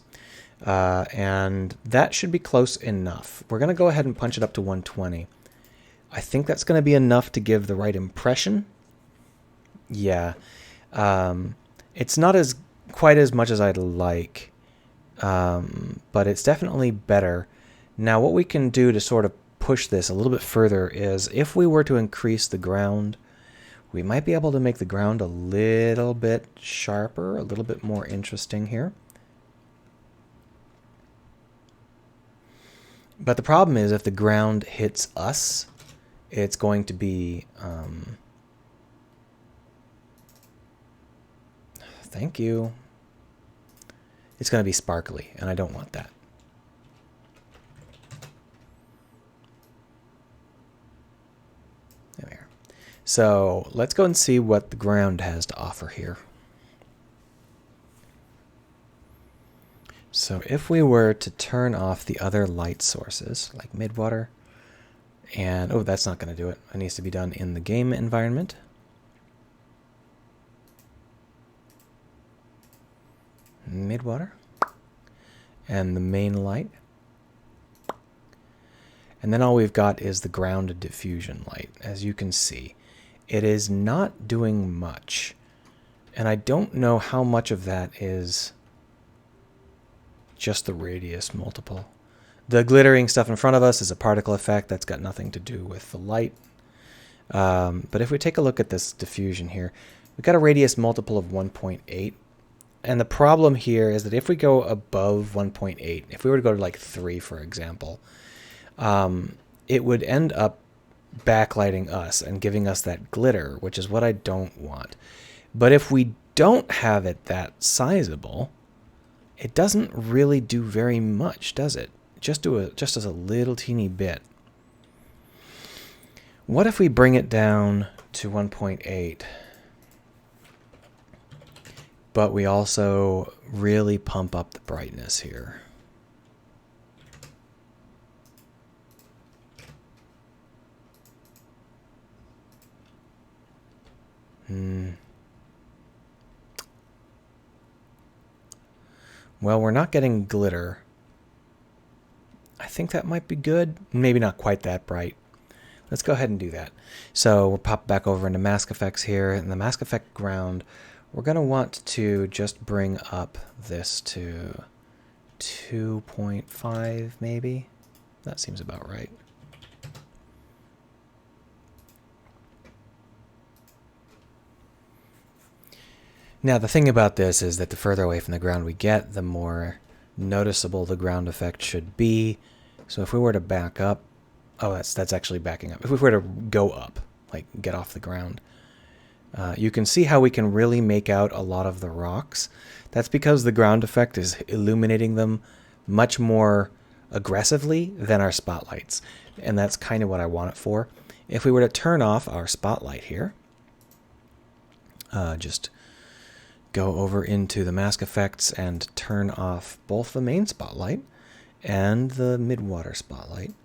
And that should be close enough. We're going to go ahead and punch it up to 120. I think that's going to be enough to give the right impression. Yeah. It's not quite as much as I'd like, but it's definitely better. Now what we can do to sort of push this a little bit further is if we were to increase the ground, we might be able to make the ground a little bit sharper, a little bit more interesting here. But the problem is if the ground hits us, it's going to be... thank you. It's going to be sparkly, and I don't want that. There we are. So let's go and see what the ground has to offer here. So if we were to turn off the other light sources, like midwater, and oh, that's not going to do it. It needs to be done in the game environment. Midwater and the main light, and then all we've got is the ground diffusion light. As you can see, it is not doing much, and I don't know how much of that is just the radius multiple. The glittering stuff in front of us is a particle effect. That's got nothing to do with the light. But if we take a look at this diffusion here, we've got a radius multiple of 1.8. And the problem here is that if we go above 1.8, if we were to go to like 3, for example, it would end up backlighting us and giving us that glitter, which is what I don't want. But if we don't have it that sizable, it doesn't really do very much, does it? Just as a little teeny bit. What if we bring it down to 1.8, but we also really pump up the brightness here? Well, we're not getting glitter. I think that might be good. Maybe not quite that bright. Let's go ahead and do that. So we'll pop back over into mask effects here. In the mask effect ground, we're going to want to just bring up this to 2.5 maybe. That seems about right. Now the thing about this is that the further away from the ground we get, the more noticeable the ground effect should be. So if we were to back up, oh, that's actually backing up. If we were to go up, like get off the ground, you can see how we can really make out a lot of the rocks. That's because the ground effect is illuminating them much more aggressively than our spotlights. And that's kind of what I want it for. If we were to turn off our spotlight here, just go over into the mask effects and turn off both the main spotlight and the midwater spotlight,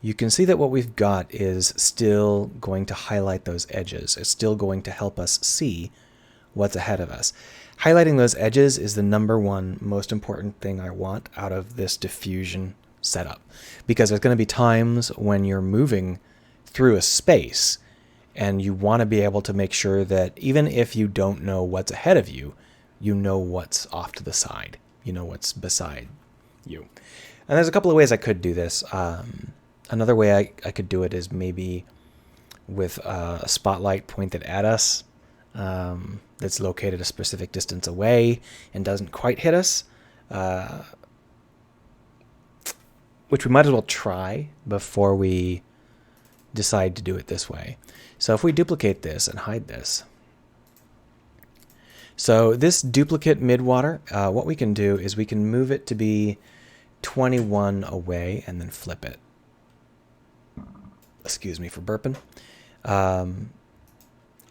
you can see that what we've got is still going to highlight those edges. It's still going to help us see what's ahead of us. Highlighting those edges is the #1 most important thing I want out of this diffusion setup, because there's going to be times when you're moving through a space and you want to be able to make sure that even if you don't know what's ahead of you, you know what's off to the side. You know what's beside you. And there's a couple of ways I could do this. Another way I could do it is maybe with a spotlight pointed at us that's located a specific distance away and doesn't quite hit us, which we might as well try before we decide to do it this way. So if we duplicate this and hide this. So this duplicate midwater, what we can do is we can move it to be 21 away and then flip it. Excuse me for burping. And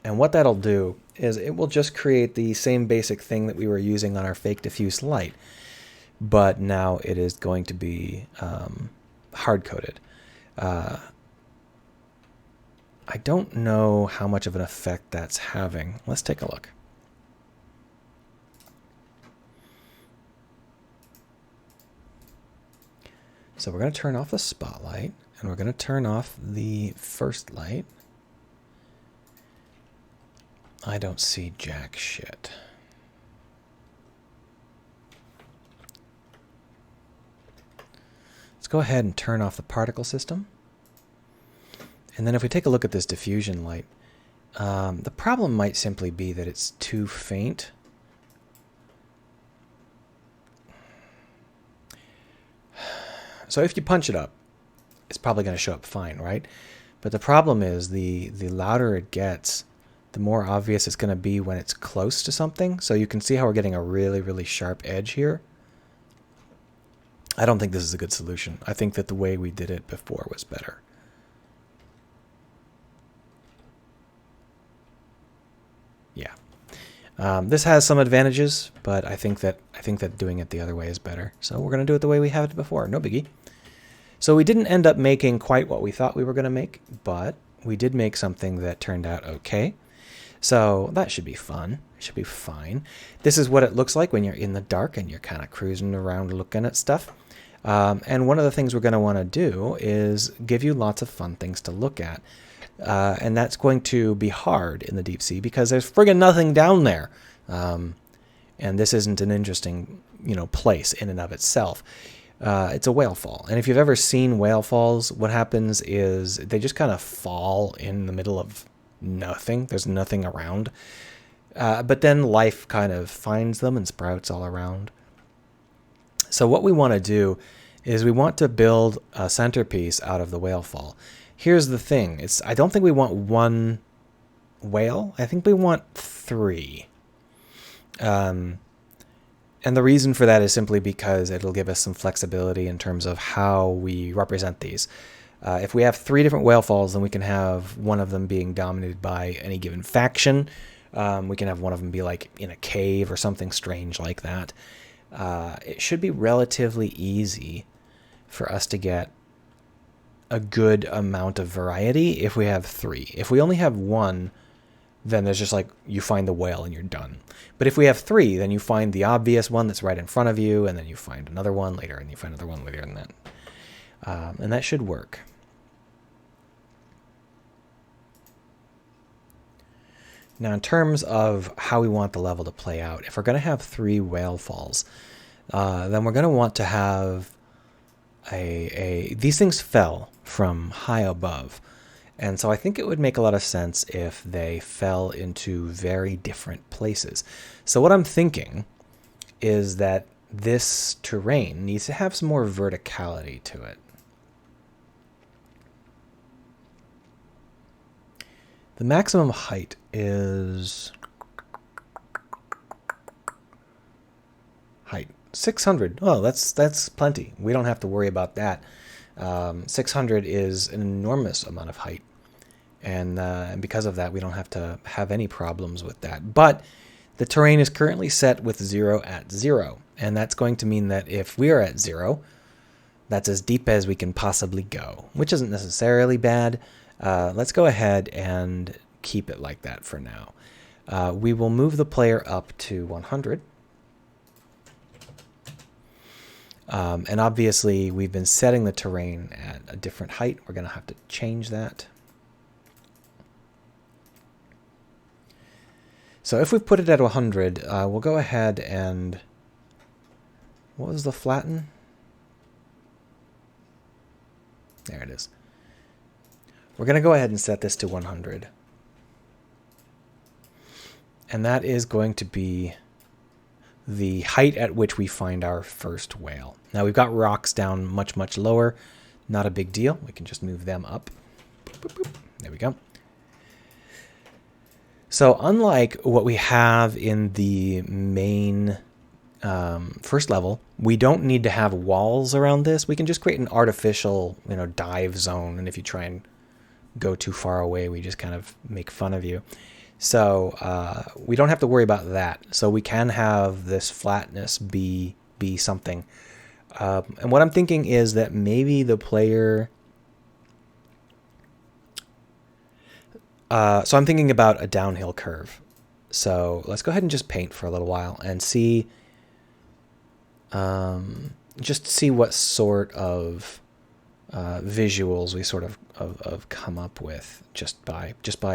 what that'll do is it will just create the same basic thing that we were using on our fake diffuse light, but now it is going to be hard-coded. I don't know how much of an effect that's having. Let's take a look. So we're going to turn off the spotlight, and we're going to turn off the first light. I don't see jack shit. Let's go ahead and turn off the particle system. And then if we take a look at this diffusion light, the problem might simply be that it's too faint. So if you punch it up, it's probably going to show up fine, right? But the problem is the louder it gets, the more obvious it's going to be when it's close to something. So you can see how we're getting a really, really sharp edge here. I don't think this is a good solution. I think that the way we did it before was better. Yeah. This has some advantages, but I think that doing it the other way is better. So we're going to do it the way we have it before. No biggie. So we didn't end up making quite what we thought we were going to make, but we did make something that turned out okay. So that should be fun. It should be fine. This is what it looks like when you're in the dark and you're kind of cruising around looking at stuff. And one of the things we're going to want to do is give you lots of fun things to look at. And that's going to be hard in the deep sea because there's friggin' nothing down there. And this isn't an interesting, place in and of itself. It's a whale fall. And if you've ever seen whale falls, what happens is they just kind of fall in the middle of nothing. There's nothing around. But then life kind of finds them and sprouts all around. So what we want to do is we want to build a centerpiece out of the whale fall. Here's the thing. I don't think we want one whale. I think we want 3. And the reason for that is simply because it'll give us some flexibility in terms of how we represent these. If we have 3 different whale falls, then we can have one of them being dominated by any given faction. We can have one of them be like in a cave or something strange like that. It should be relatively easy for us to get a good amount of variety if we have 3. If we only have 1, then there's just like you find the whale and you're done. But if we have 3, then you find the obvious one that's right in front of you, and then you find another one later, and you find another one later, and that should work. Now, in terms of how we want the level to play out, if we're going to have 3 whale falls, then we're going to want to have these things fell from high above. And so I think it would make a lot of sense if they fell into very different places. So what I'm thinking is that this terrain needs to have some more verticality to it. The maximum height is 600. Oh, that's plenty. We don't have to worry about that. 600 is an enormous amount of height. And because of that, we don't have to have any problems with that. But the terrain is currently set with 0 at 0. And that's going to mean that if we are at 0, that's as deep as we can possibly go, which isn't necessarily bad. Let's go ahead and keep it like that for now. We will move the player up to 100. And obviously, we've been setting the terrain at a different height. We're going to have to change that. So if we've put it at 100, we'll go ahead and... What was the flatten? There it is. We're going to go ahead and set this to 100. And that is going to be the height at which we find our first whale. Now we've got rocks down much, much lower. Not a big deal. We can just move them up. Boop, boop, boop. There we go. So unlike what we have in the main first level, we don't need to have walls around this. We can just create an artificial, dive zone. And if you try and go too far away, we just kind of make fun of you. So we don't have to worry about that. So we can have this flatness be something. And what I'm thinking is that maybe the player... so I'm thinking about a downhill curve. So let's go ahead and just paint for a little while and see... just see what sort of visuals we sort of come up with just by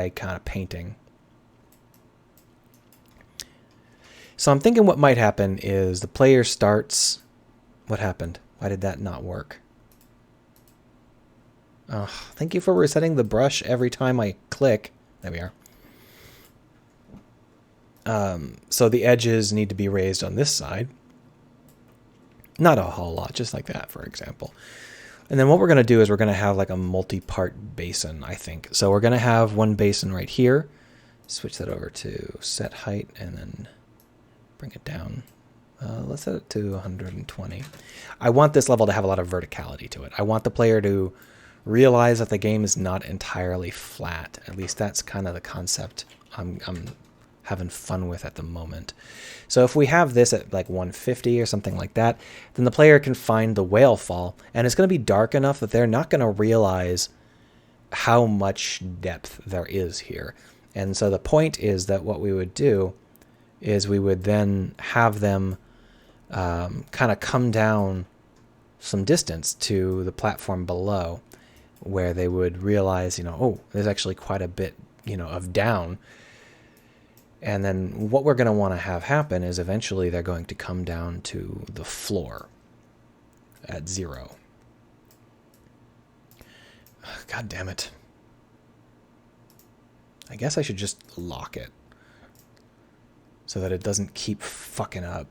kind of painting. So I'm thinking what might happen is the player starts... What happened? Why did that not work? Oh, thank you for resetting the brush every time I click. There we are. So the edges need to be raised on this side. Not a whole lot, just like that, for example. And then what we're going to do is we're going to have like a multi-part basin, I think. So we're going to have one basin right here. Switch that over to set height and then bring it down. Let's set it to 120. I want this level to have a lot of verticality to it. I want the player to realize that the game is not entirely flat. At least that's kind of the concept I'm having fun with at the moment. So if we have this at like 150 or something like that, then the player can find the whale fall, and it's going to be dark enough that they're not going to realize how much depth there is here. And so the point is that what we would do is we would then have them kind of come down some distance to the platform below, where they would realize, oh, there's actually quite a bit, of down. And then what we're going to want to have happen is eventually they're going to come down to the floor. at 0. God damn it. I guess I should just lock it so that it doesn't keep fucking up.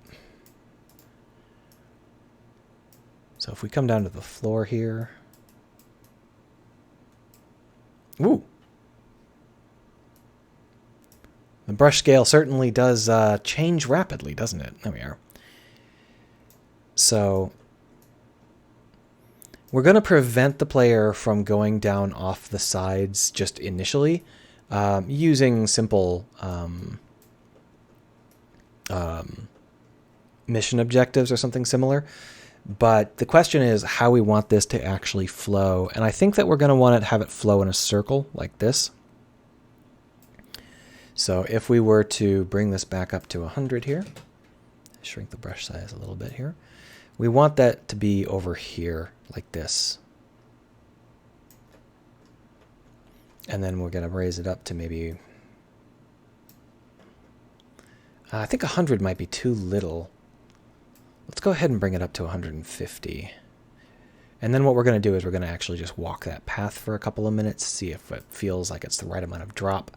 So if we come down to the floor here. Ooh. The brush scale certainly does change rapidly, doesn't it? There we are. So we're going to prevent the player from going down off the sides just initially using simple mission objectives or something similar. But the question is how we want this to actually flow. And I think that we're going to want to have it flow in a circle like this. So if we were to bring this back up to 100 here, shrink the brush size a little bit here, we want that to be over here like this. And then we're going to raise it up to maybe, I think 100 might be too little. Let's go ahead and bring it up to 150. And then what we're going to do is we're going to actually just walk that path for a couple of minutes, see if it feels like it's the right amount of drop.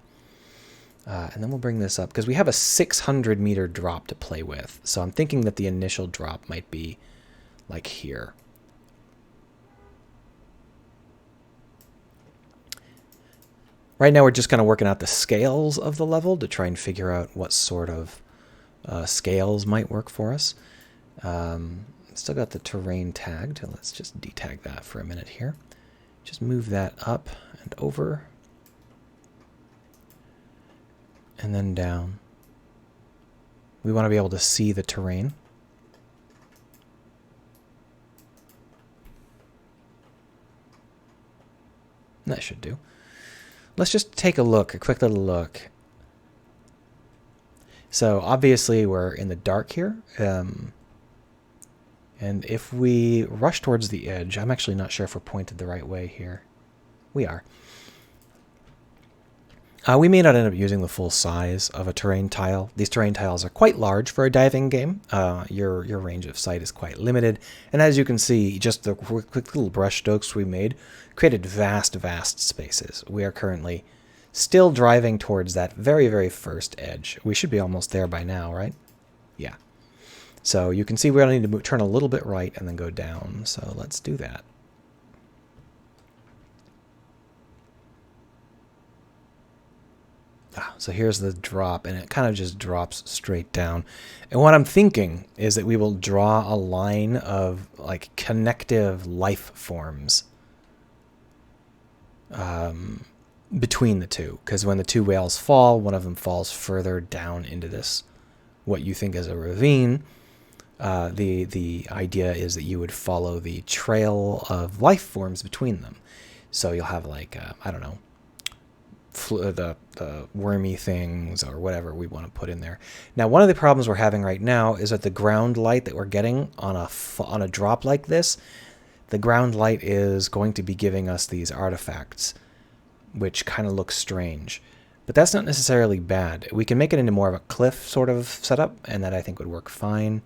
And then we'll bring this up because we have a 600 meter drop to play with. So I'm thinking that the initial drop might be like here. Right now we're just kind of working out the scales of the level to try and figure out what sort of scales might work for us. Still got the terrain tagged. Let's just detag that for a minute here. Just move that up and over. And then down. We want to be able to see the terrain. That should do. Let's just take a look, a quick little look. So obviously we're in the dark here. And if we rush towards the edge, I'm actually not sure if we're pointed the right way here. We are. We may not end up using the full size of a terrain tile. These terrain tiles are quite large for a diving game. Your range of sight is quite limited. And as you can see, just the quick little brush strokes we made created vast, vast spaces. We are currently still driving towards that very, very first edge. We should be almost there by now, right? Yeah. So you can see we're going to need to turn a little bit right and then go down. So let's do that. So here's the drop, and it kind of just drops straight down. And what I'm thinking is that we will draw a line of like connective life forms between the two. Because when the two whales fall, one of them falls further down into this, what you think is a ravine. The idea is that you would follow the trail of life forms between them. So you'll have like, I don't know, the wormy things or whatever we want to put in there. Now, one of the problems we're having right now is that the ground light that we're getting on a drop like this, the ground light is going to be giving us these artifacts, which kind of looks strange. But that's not necessarily bad. We can make it into more of a cliff sort of setup, and that I think would work fine.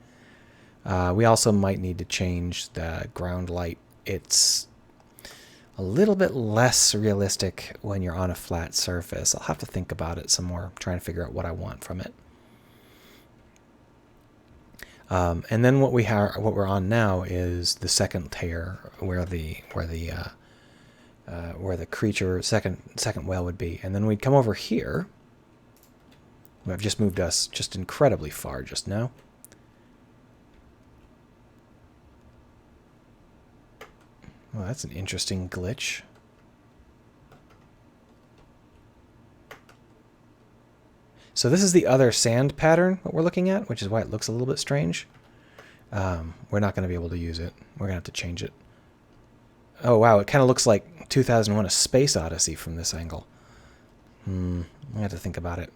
We also might need to change the ground light. It's a little bit less realistic when you're on a flat surface. I'll have to think about it some more, trying to figure out what I want from it. And then what we're on now is the second tier, where the creature second whale would be, and then we'd come over here. I've just moved us just incredibly far just now. Well, that's an interesting glitch. So this is the other sand pattern that we're looking at, which is why it looks a little bit strange. We're not going to be able to use it. We're going to have to change it. Oh, wow. It kind of looks like 2001: A Space Odyssey from this angle. I have to think about it.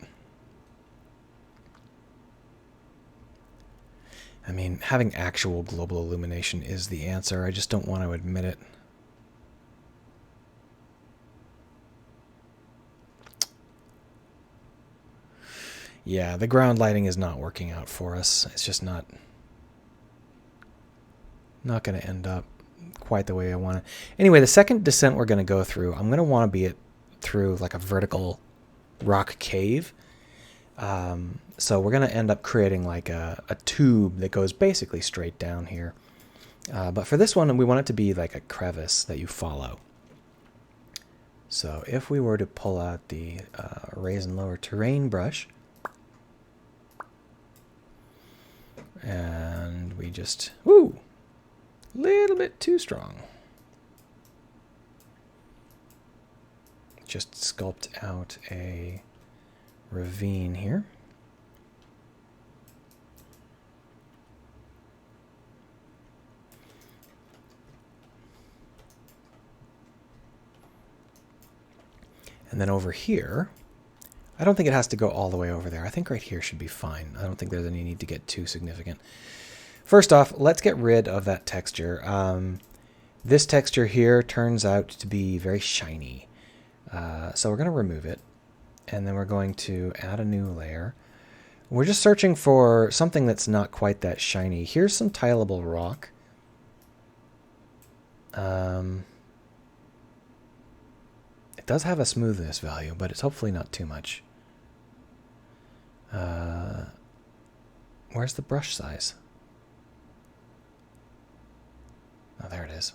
I mean, having actual global illumination is the answer. I just don't want to admit it. Yeah, the ground lighting is not working out for us. It's just not not going to end up quite the way I want it. Anyway, the second descent we're going to go through, I'm going to want to be it through like a vertical rock cave. So we're going to end up creating like a tube that goes basically straight down here. But for this one, we want it to be like a crevice that you follow. So if we were to pull out the raise and lower terrain brush, and we just, woo, a little bit too strong. Just sculpt out a ravine here. And then over here, I don't think it has to go all the way over there. I think right here should be fine. I don't think there's any need to get too significant. First off, let's get rid of that texture. This texture here turns out to be very shiny. So we're going to remove it. And then we're going to add a new layer. We're just searching for something that's not quite that shiny. Here's some tileable rock. It does have a smoothness value, but it's hopefully not too much. Where's the brush size? Oh, there it is.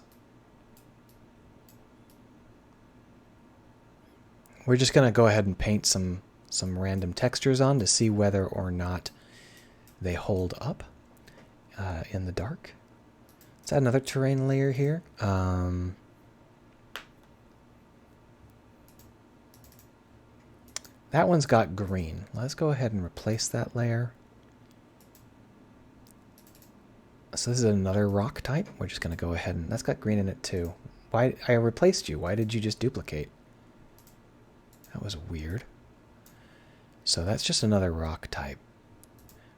We're just going to go ahead and paint some random textures on to see whether or not they hold up in the dark. Let's add another terrain layer here. That one's got green. Let's go ahead and replace that layer. So this is another rock type. We're just going to go ahead and... That's got green in it too. Why? I replaced you. Why did you just duplicate? That was weird. So that's just another rock type.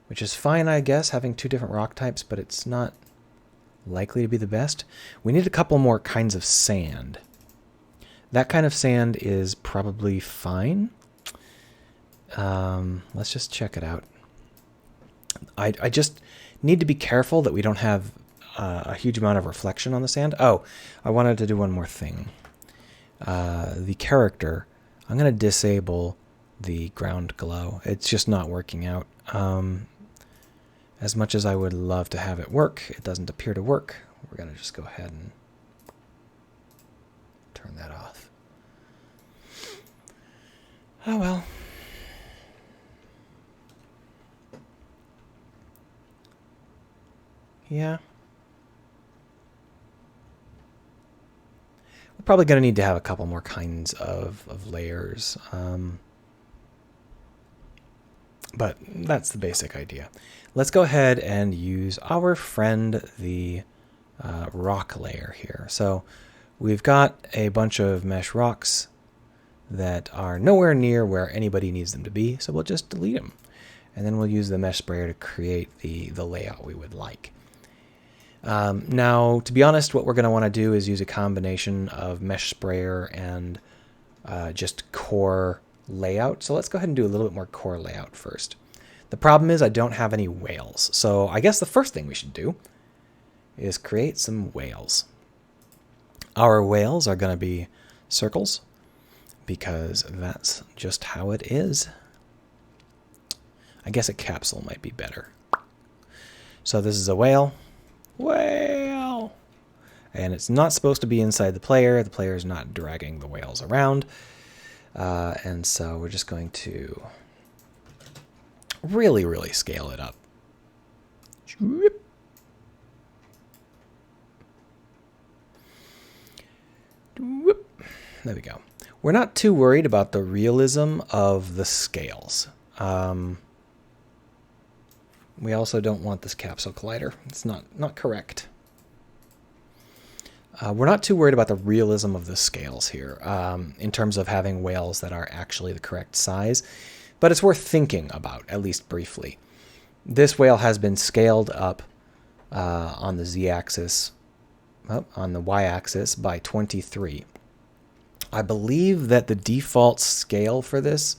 Which is fine, I guess, having two different rock types, but it's not likely to be the best. We need a couple more kinds of sand. That kind of sand is probably fine. Let's just check it out. I just need to be careful that we don't have a huge amount of reflection on the sand. Oh, I wanted to do one more thing. The character, I'm going to disable the ground glow. It's just not working out. As much as I would love to have it work, it doesn't appear to work. We're going to just go ahead and turn that off. Oh well. Yeah. We're probably going to need to have a couple more kinds of layers. But that's the basic idea. Let's go ahead and use our friend, the rock layer here. So we've got a bunch of mesh rocks that are nowhere near where anybody needs them to be. So we'll just delete them. And then we'll use the mesh sprayer to create the layout we would like. Now, to be honest, what we're going to want to do is use a combination of mesh sprayer and just core layout. So let's go ahead and do a little bit more core layout first. The problem is I don't have any whales. So I guess the first thing we should do is create some whales. Our whales are going to be circles because that's just how it is. I guess a capsule might be better. So this is a whale. Whale! And it's not supposed to be inside the player. The player is not dragging the whales around. And so we're just going to really, really scale it up. There we go. We're not too worried about the realism of the scales. We also don't want this capsule collider. It's not correct. We're not too worried about the realism of the scales here in terms of having whales that are actually the correct size, but it's worth thinking about, at least briefly. This whale has been scaled up on the z-axis, on the y-axis by 23. I believe that the default scale for this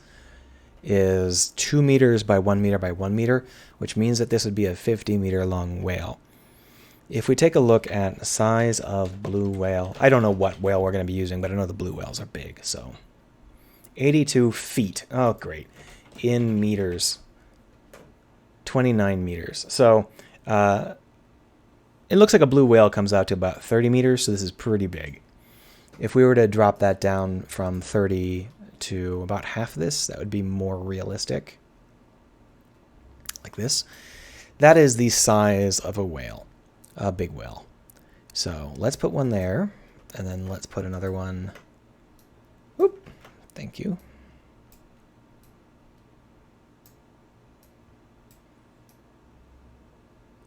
is 2 meters by 1 meter by 1 meter, which means that this would be a 50-meter long whale. If we take a look at the size of blue whale, I don't know what whale we're going to be using, but I know the blue whales are big. So 82 feet. Oh, great. In meters. 29 meters. So it looks like a blue whale comes out to about 30 meters, so this is pretty big. If we were to drop that down from 30 to about half this, that would be more realistic. Like this. That is the size of a whale, a big whale. So let's put one there, and then let's put another one. Whoop, thank you.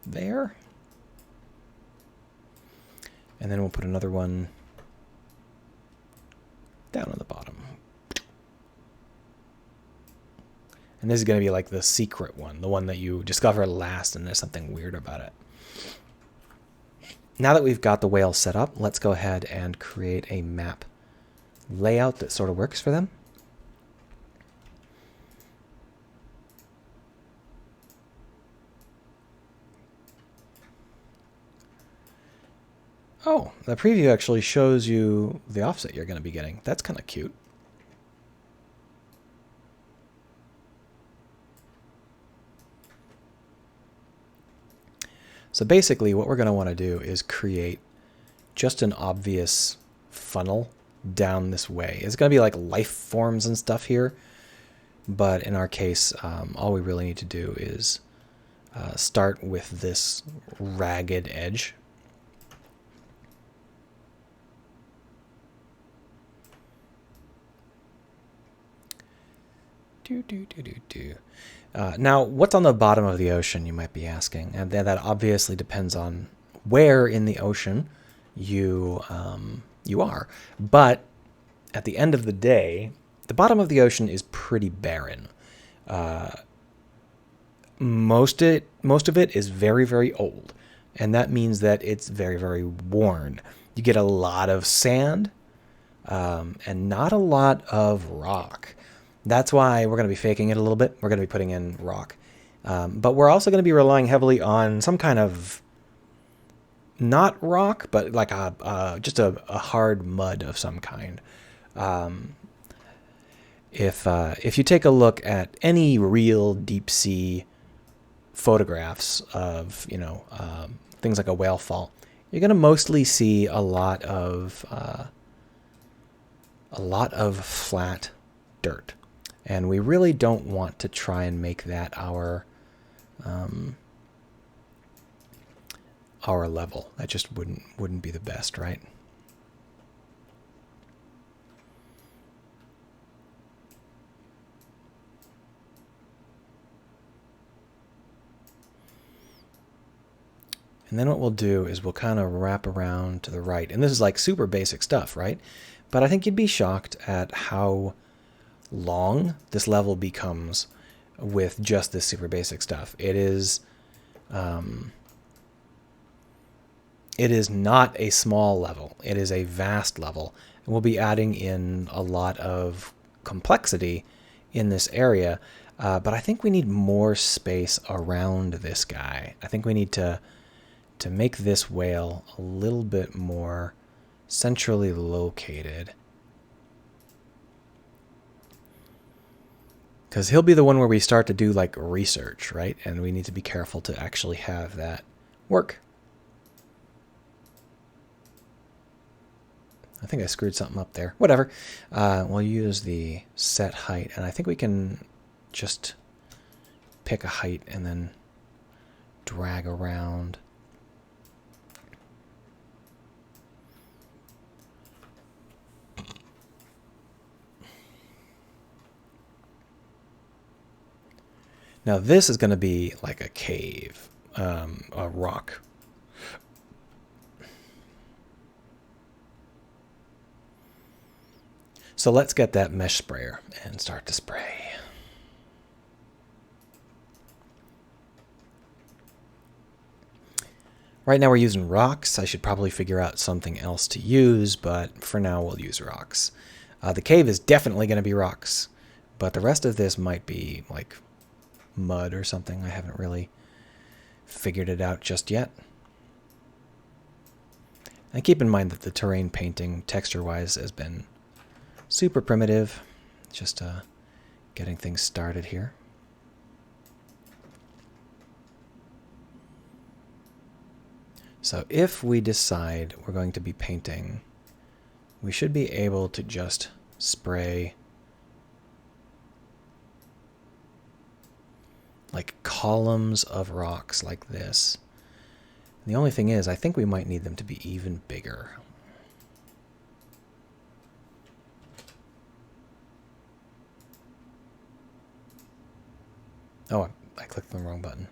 There. And then we'll put another one down on the bottom. And this is going to be like the secret one, the one that you discover last and there's something weird about it. Now that we've got the whales set up, let's go ahead and create a map layout that sort of works for them. Oh, the preview actually shows you the offset you're going to be getting. That's kind of cute. So basically what we're going to want to do is create just an obvious funnel down this way. It's going to be like life forms and stuff here, but in our case, all we really need to do is start with this ragged edge. Now, what's on the bottom of the ocean, you might be asking, and that obviously depends on where in the ocean you are. But at the end of the day, the bottom of the ocean is pretty barren. Most of it is very, very old, and that means that it's very, very worn. You get a lot of sand and not a lot of rock. That's why we're going to be faking it a little bit. We're going to be putting in rock. But we're also going to be relying heavily on some kind of, not rock, but like just a hard mud of some kind. If you take a look at any real deep sea photographs of, things like a whale fall, you're going to mostly see a lot of flat dirt. And we really don't want to try and make that our level. That just wouldn't be the best, right? And then what we'll do is we'll kind of wrap around to the right. And this is like super basic stuff, right? But I think you'd be shocked at how long this level becomes with just this super basic stuff. It is not a small level. It is a vast level. And we'll be adding in a lot of complexity in this area. But I think we need more space around this guy. I think we need to make this whale a little bit more centrally located. Because he'll be the one where we start to do like research, right? And we need to be careful to actually have that work. I think I screwed something up there. Whatever. We'll use the set height, and I think we can just pick a height and then drag around. Now this is going to be like a cave, a rock. So let's get that mesh sprayer and start to spray. Right now we're using rocks. I should probably figure out something else to use, but for now we'll use rocks. The cave is definitely going to be rocks, but the rest of this might be like mud or something. I haven't really figured it out just yet. And keep in mind that the terrain painting, texture-wise, has been super primitive. Just getting things started here. So if we decide we're going to be painting, we should be able to just spray like columns of rocks like this. And the only thing is, I think we might need them to be even bigger. Oh, I clicked the wrong button.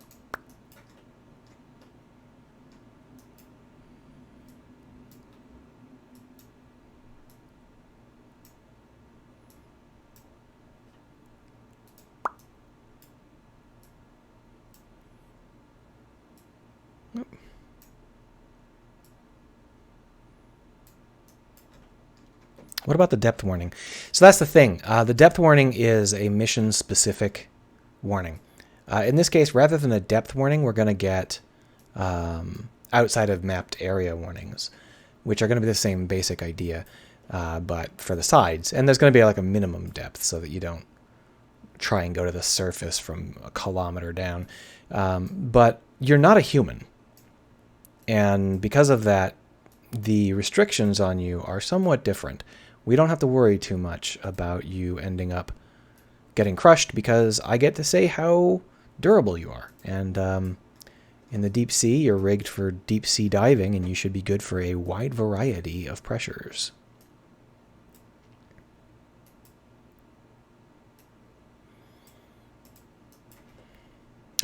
What about the depth warning? So that's the thing. The depth warning is a mission-specific warning. In this case, rather than a depth warning, we're going to get outside of mapped area warnings, which are going to be the same basic idea, but for the sides. And there's going to be like a minimum depth so that you don't try and go to the surface from a kilometer down. But you're not a human. And because of that, the restrictions on you are somewhat different. We don't have to worry too much about you ending up getting crushed because I get to say how durable you are. And in the deep sea, you're rigged for deep sea diving, and you should be good for a wide variety of pressures.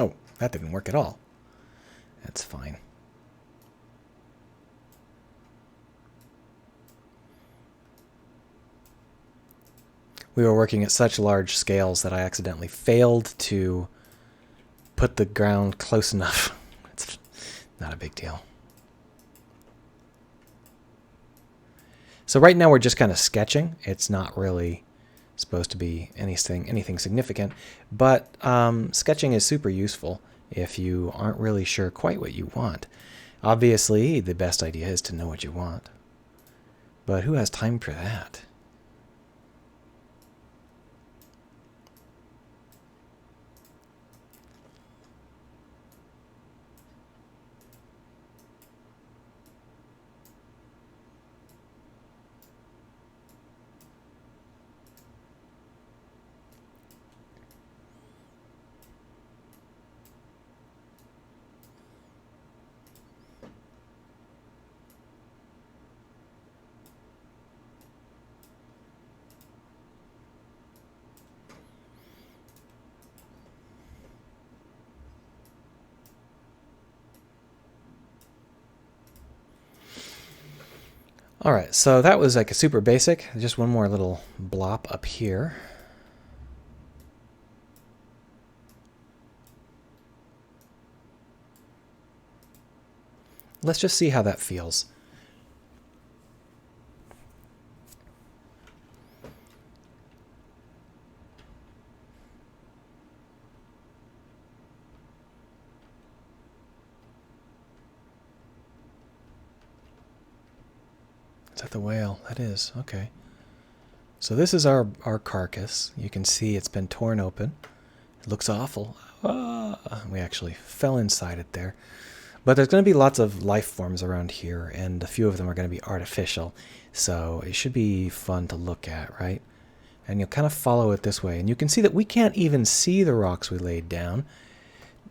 Oh, that didn't work at all. That's fine. We were working at such large scales that I accidentally failed to put the ground close enough. It's not a big deal. So right now we're just kind of sketching. It's not really supposed to be anything significant, but sketching is super useful if you aren't really sure quite what you want. Obviously, the best idea is to know what you want. But who has time for that? All right, so that was like a super basic. Just one more little blop up here. Let's just see how that feels. Is that the whale? That is. Okay. So this is our carcass. You can see it's been torn open. It looks awful. We actually fell inside it there. But there's going to be lots of life forms around here, and a few of them are going to be artificial. So it should be fun to look at, right? And you'll kind of follow it this way. And you can see that we can't even see the rocks we laid down.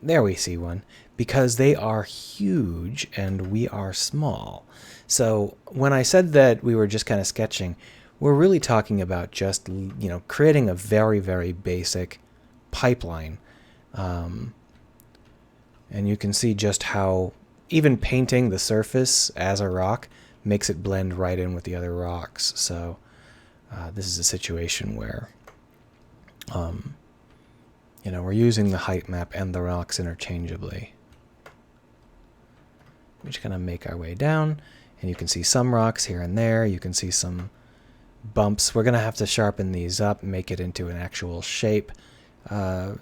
There we see one. Because they are huge and we are small. So when I said that we were just kind of sketching, we're really talking about just, creating a very, very basic pipeline. And you can see just how even painting the surface as a rock makes it blend right in with the other rocks. So this is a situation where, we're using the height map and the rocks interchangeably. We just kind of make our way down, and you can see some rocks here and there. You can see some bumps. We're going to have to sharpen these up, make it into an actual shape.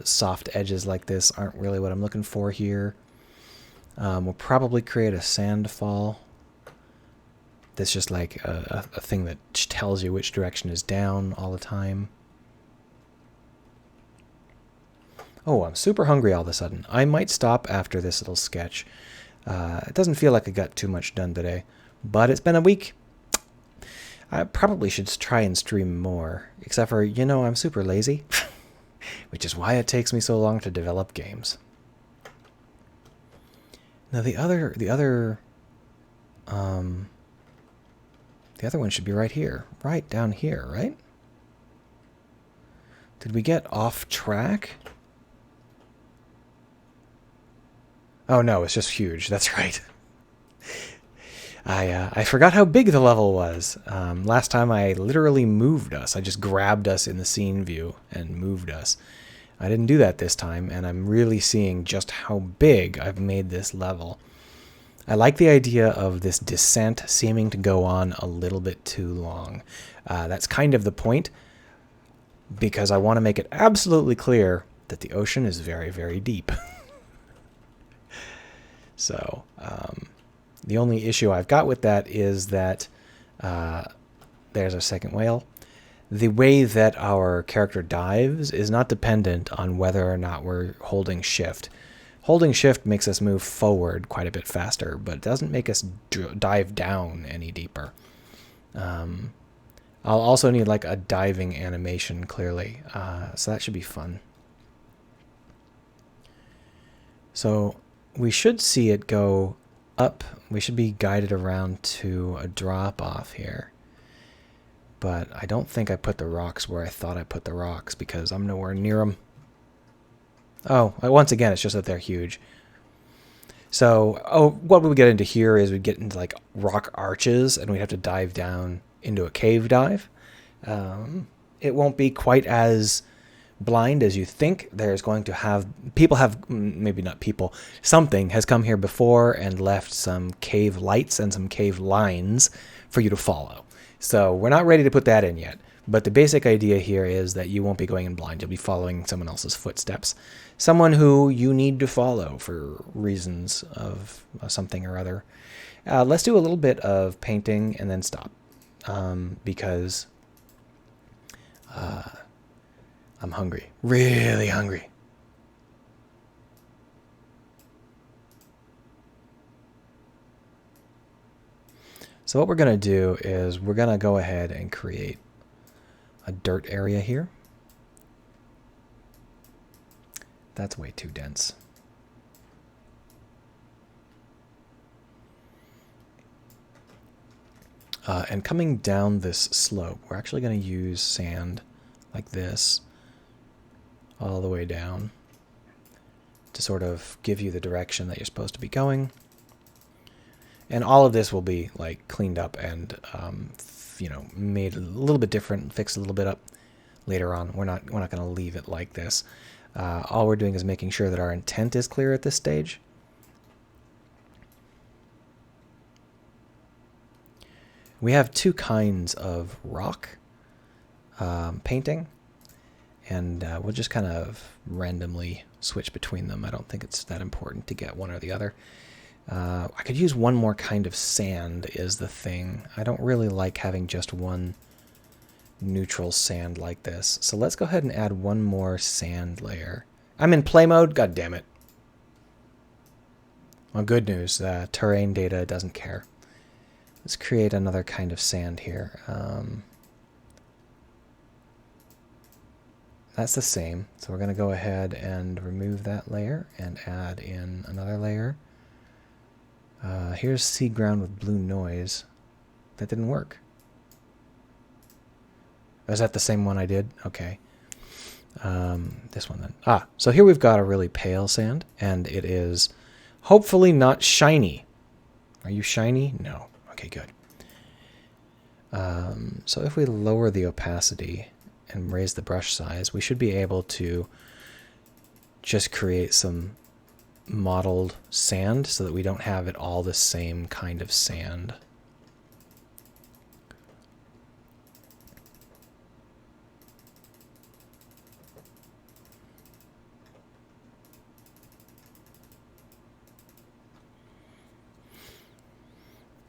Soft edges like this aren't really what I'm looking for here. We'll probably create a sand fall That's just like a thing that tells you which direction is down all the time. Oh, I'm super hungry all of a sudden. I might stop after this little sketch. It doesn't feel like I got too much done today, but it's been a week. I probably should try and stream more, except for, I'm super lazy, which is why it takes me so long to develop games. Now the other one should be right here, right down here, right? Did we get off track? Oh no, it's just huge. That's right. I forgot how big the level was. Last time I literally moved us. I just grabbed us in the scene view and moved us. I didn't do that this time, and I'm really seeing just how big I've made this level. I like the idea of this descent seeming to go on a little bit too long. That's kind of the point, because I want to make it absolutely clear that the ocean is very, very deep. So, the only issue I've got with that is that there's our second whale. The way that our character dives is not dependent on whether or not we're holding shift. Holding shift makes us move forward quite a bit faster, but it doesn't make us dive down any deeper. I'll also need like a diving animation, clearly, so that should be fun. So we should see it go up. We should be guided around to a drop off here. But I don't think I put the rocks where I thought I put the rocks because I'm nowhere near them. Oh, once again, it's just that they're huge. So, what we get into here is we get into like rock arches and we have to dive down into a cave dive. It won't be quite as blind as you think. There's going to have maybe not people, something has come here before and left some cave lights and some cave lines for you to follow. So we're not ready to put that in yet, but the basic idea here is that you won't be going in blind. You'll be following someone else's footsteps, someone who you need to follow for reasons of something or other. Let's do a little bit of painting and then stop, because I'm hungry, really hungry. So what we're going to do is we're going to go ahead and create a dirt area here. That's way too dense. And coming down this slope, we're actually going to use sand like this all the way down to sort of give you the direction that you're supposed to be going. And all of this will be like cleaned up and made a little bit different, fixed a little bit up later on. We're not going to leave it like this. All we're doing is making sure that our intent is clear at this stage. We have two kinds of rock painting, and we'll just kind of randomly switch between them. I don't think it's that important to get one or the other. I could use one more kind of sand is the thing. I don't really like having just one neutral sand like this. So let's go ahead and add one more sand layer. I'm in play mode, god damn it. Well, good news, terrain data doesn't care. Let's create another kind of sand here. That's the same. So we're going to go ahead and remove that layer and add in another layer. Here's sea ground with blue noise. That didn't work. Is that the same one I did? Okay. This one then. So here we've got a really pale sand, and it is hopefully not shiny. Are you shiny? No. Okay, good. So if we lower the opacity and raise the brush size, we should be able to just create some modeled sand so that we don't have it all the same kind of sand.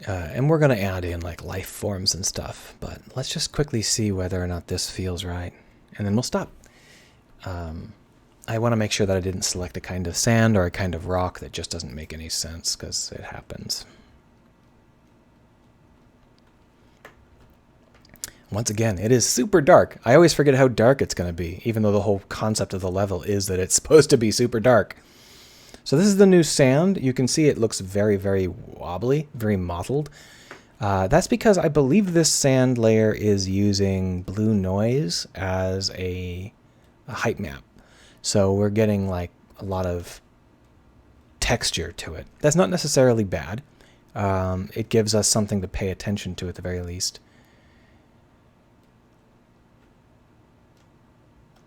And we're going to add in like life forms and stuff, but let's just quickly see whether or not this feels right. And then we'll stop. I want to make sure that I didn't select a kind of sand or a kind of rock that just doesn't make any sense, because it happens. Once again, it is super dark. I always forget how dark it's going to be, even though the whole concept of the level is that it's supposed to be super dark. So this is the new sand. You can see it looks very, very wobbly, very mottled. That's because I believe this sand layer is using blue noise as a height map. So we're getting like a lot of texture to it. That's not necessarily bad. It gives us something to pay attention to at the very least.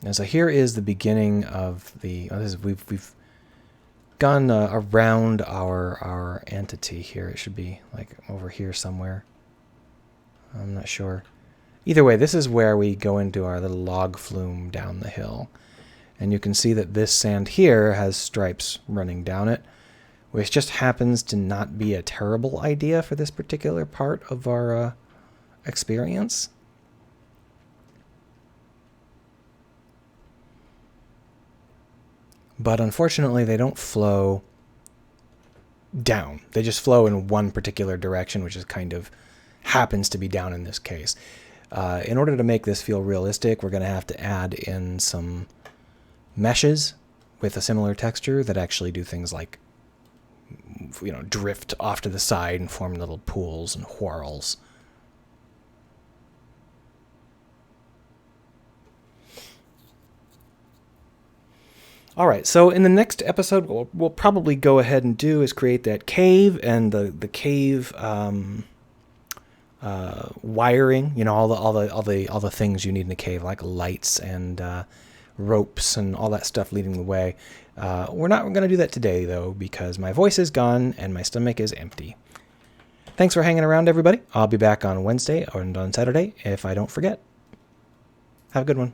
And so here is the beginning of the. We've gone around our entity here. It should be like over here somewhere. I'm not sure. Either way, this is where we go into our little log flume down the hill. And you can see that this sand here has stripes running down it, which just happens to not be a terrible idea for this particular part of our experience. But unfortunately, they don't flow down. They just flow in one particular direction, which is kind of happens to be down in this case. In order to make this feel realistic, we're going to have to add in some meshes with a similar texture that actually do things like, drift off to the side and form little pools and whorls. All right, so in the next episode, what we'll probably go ahead and do is create that cave and the cave wiring. All the things you need in a cave, like lights and ropes and all that stuff leading the way. We're not going to do that today, though, because my voice is gone and my stomach is empty. Thanks for hanging around, everybody. I'll be back on Wednesday and on Saturday if I don't forget. Have a good one.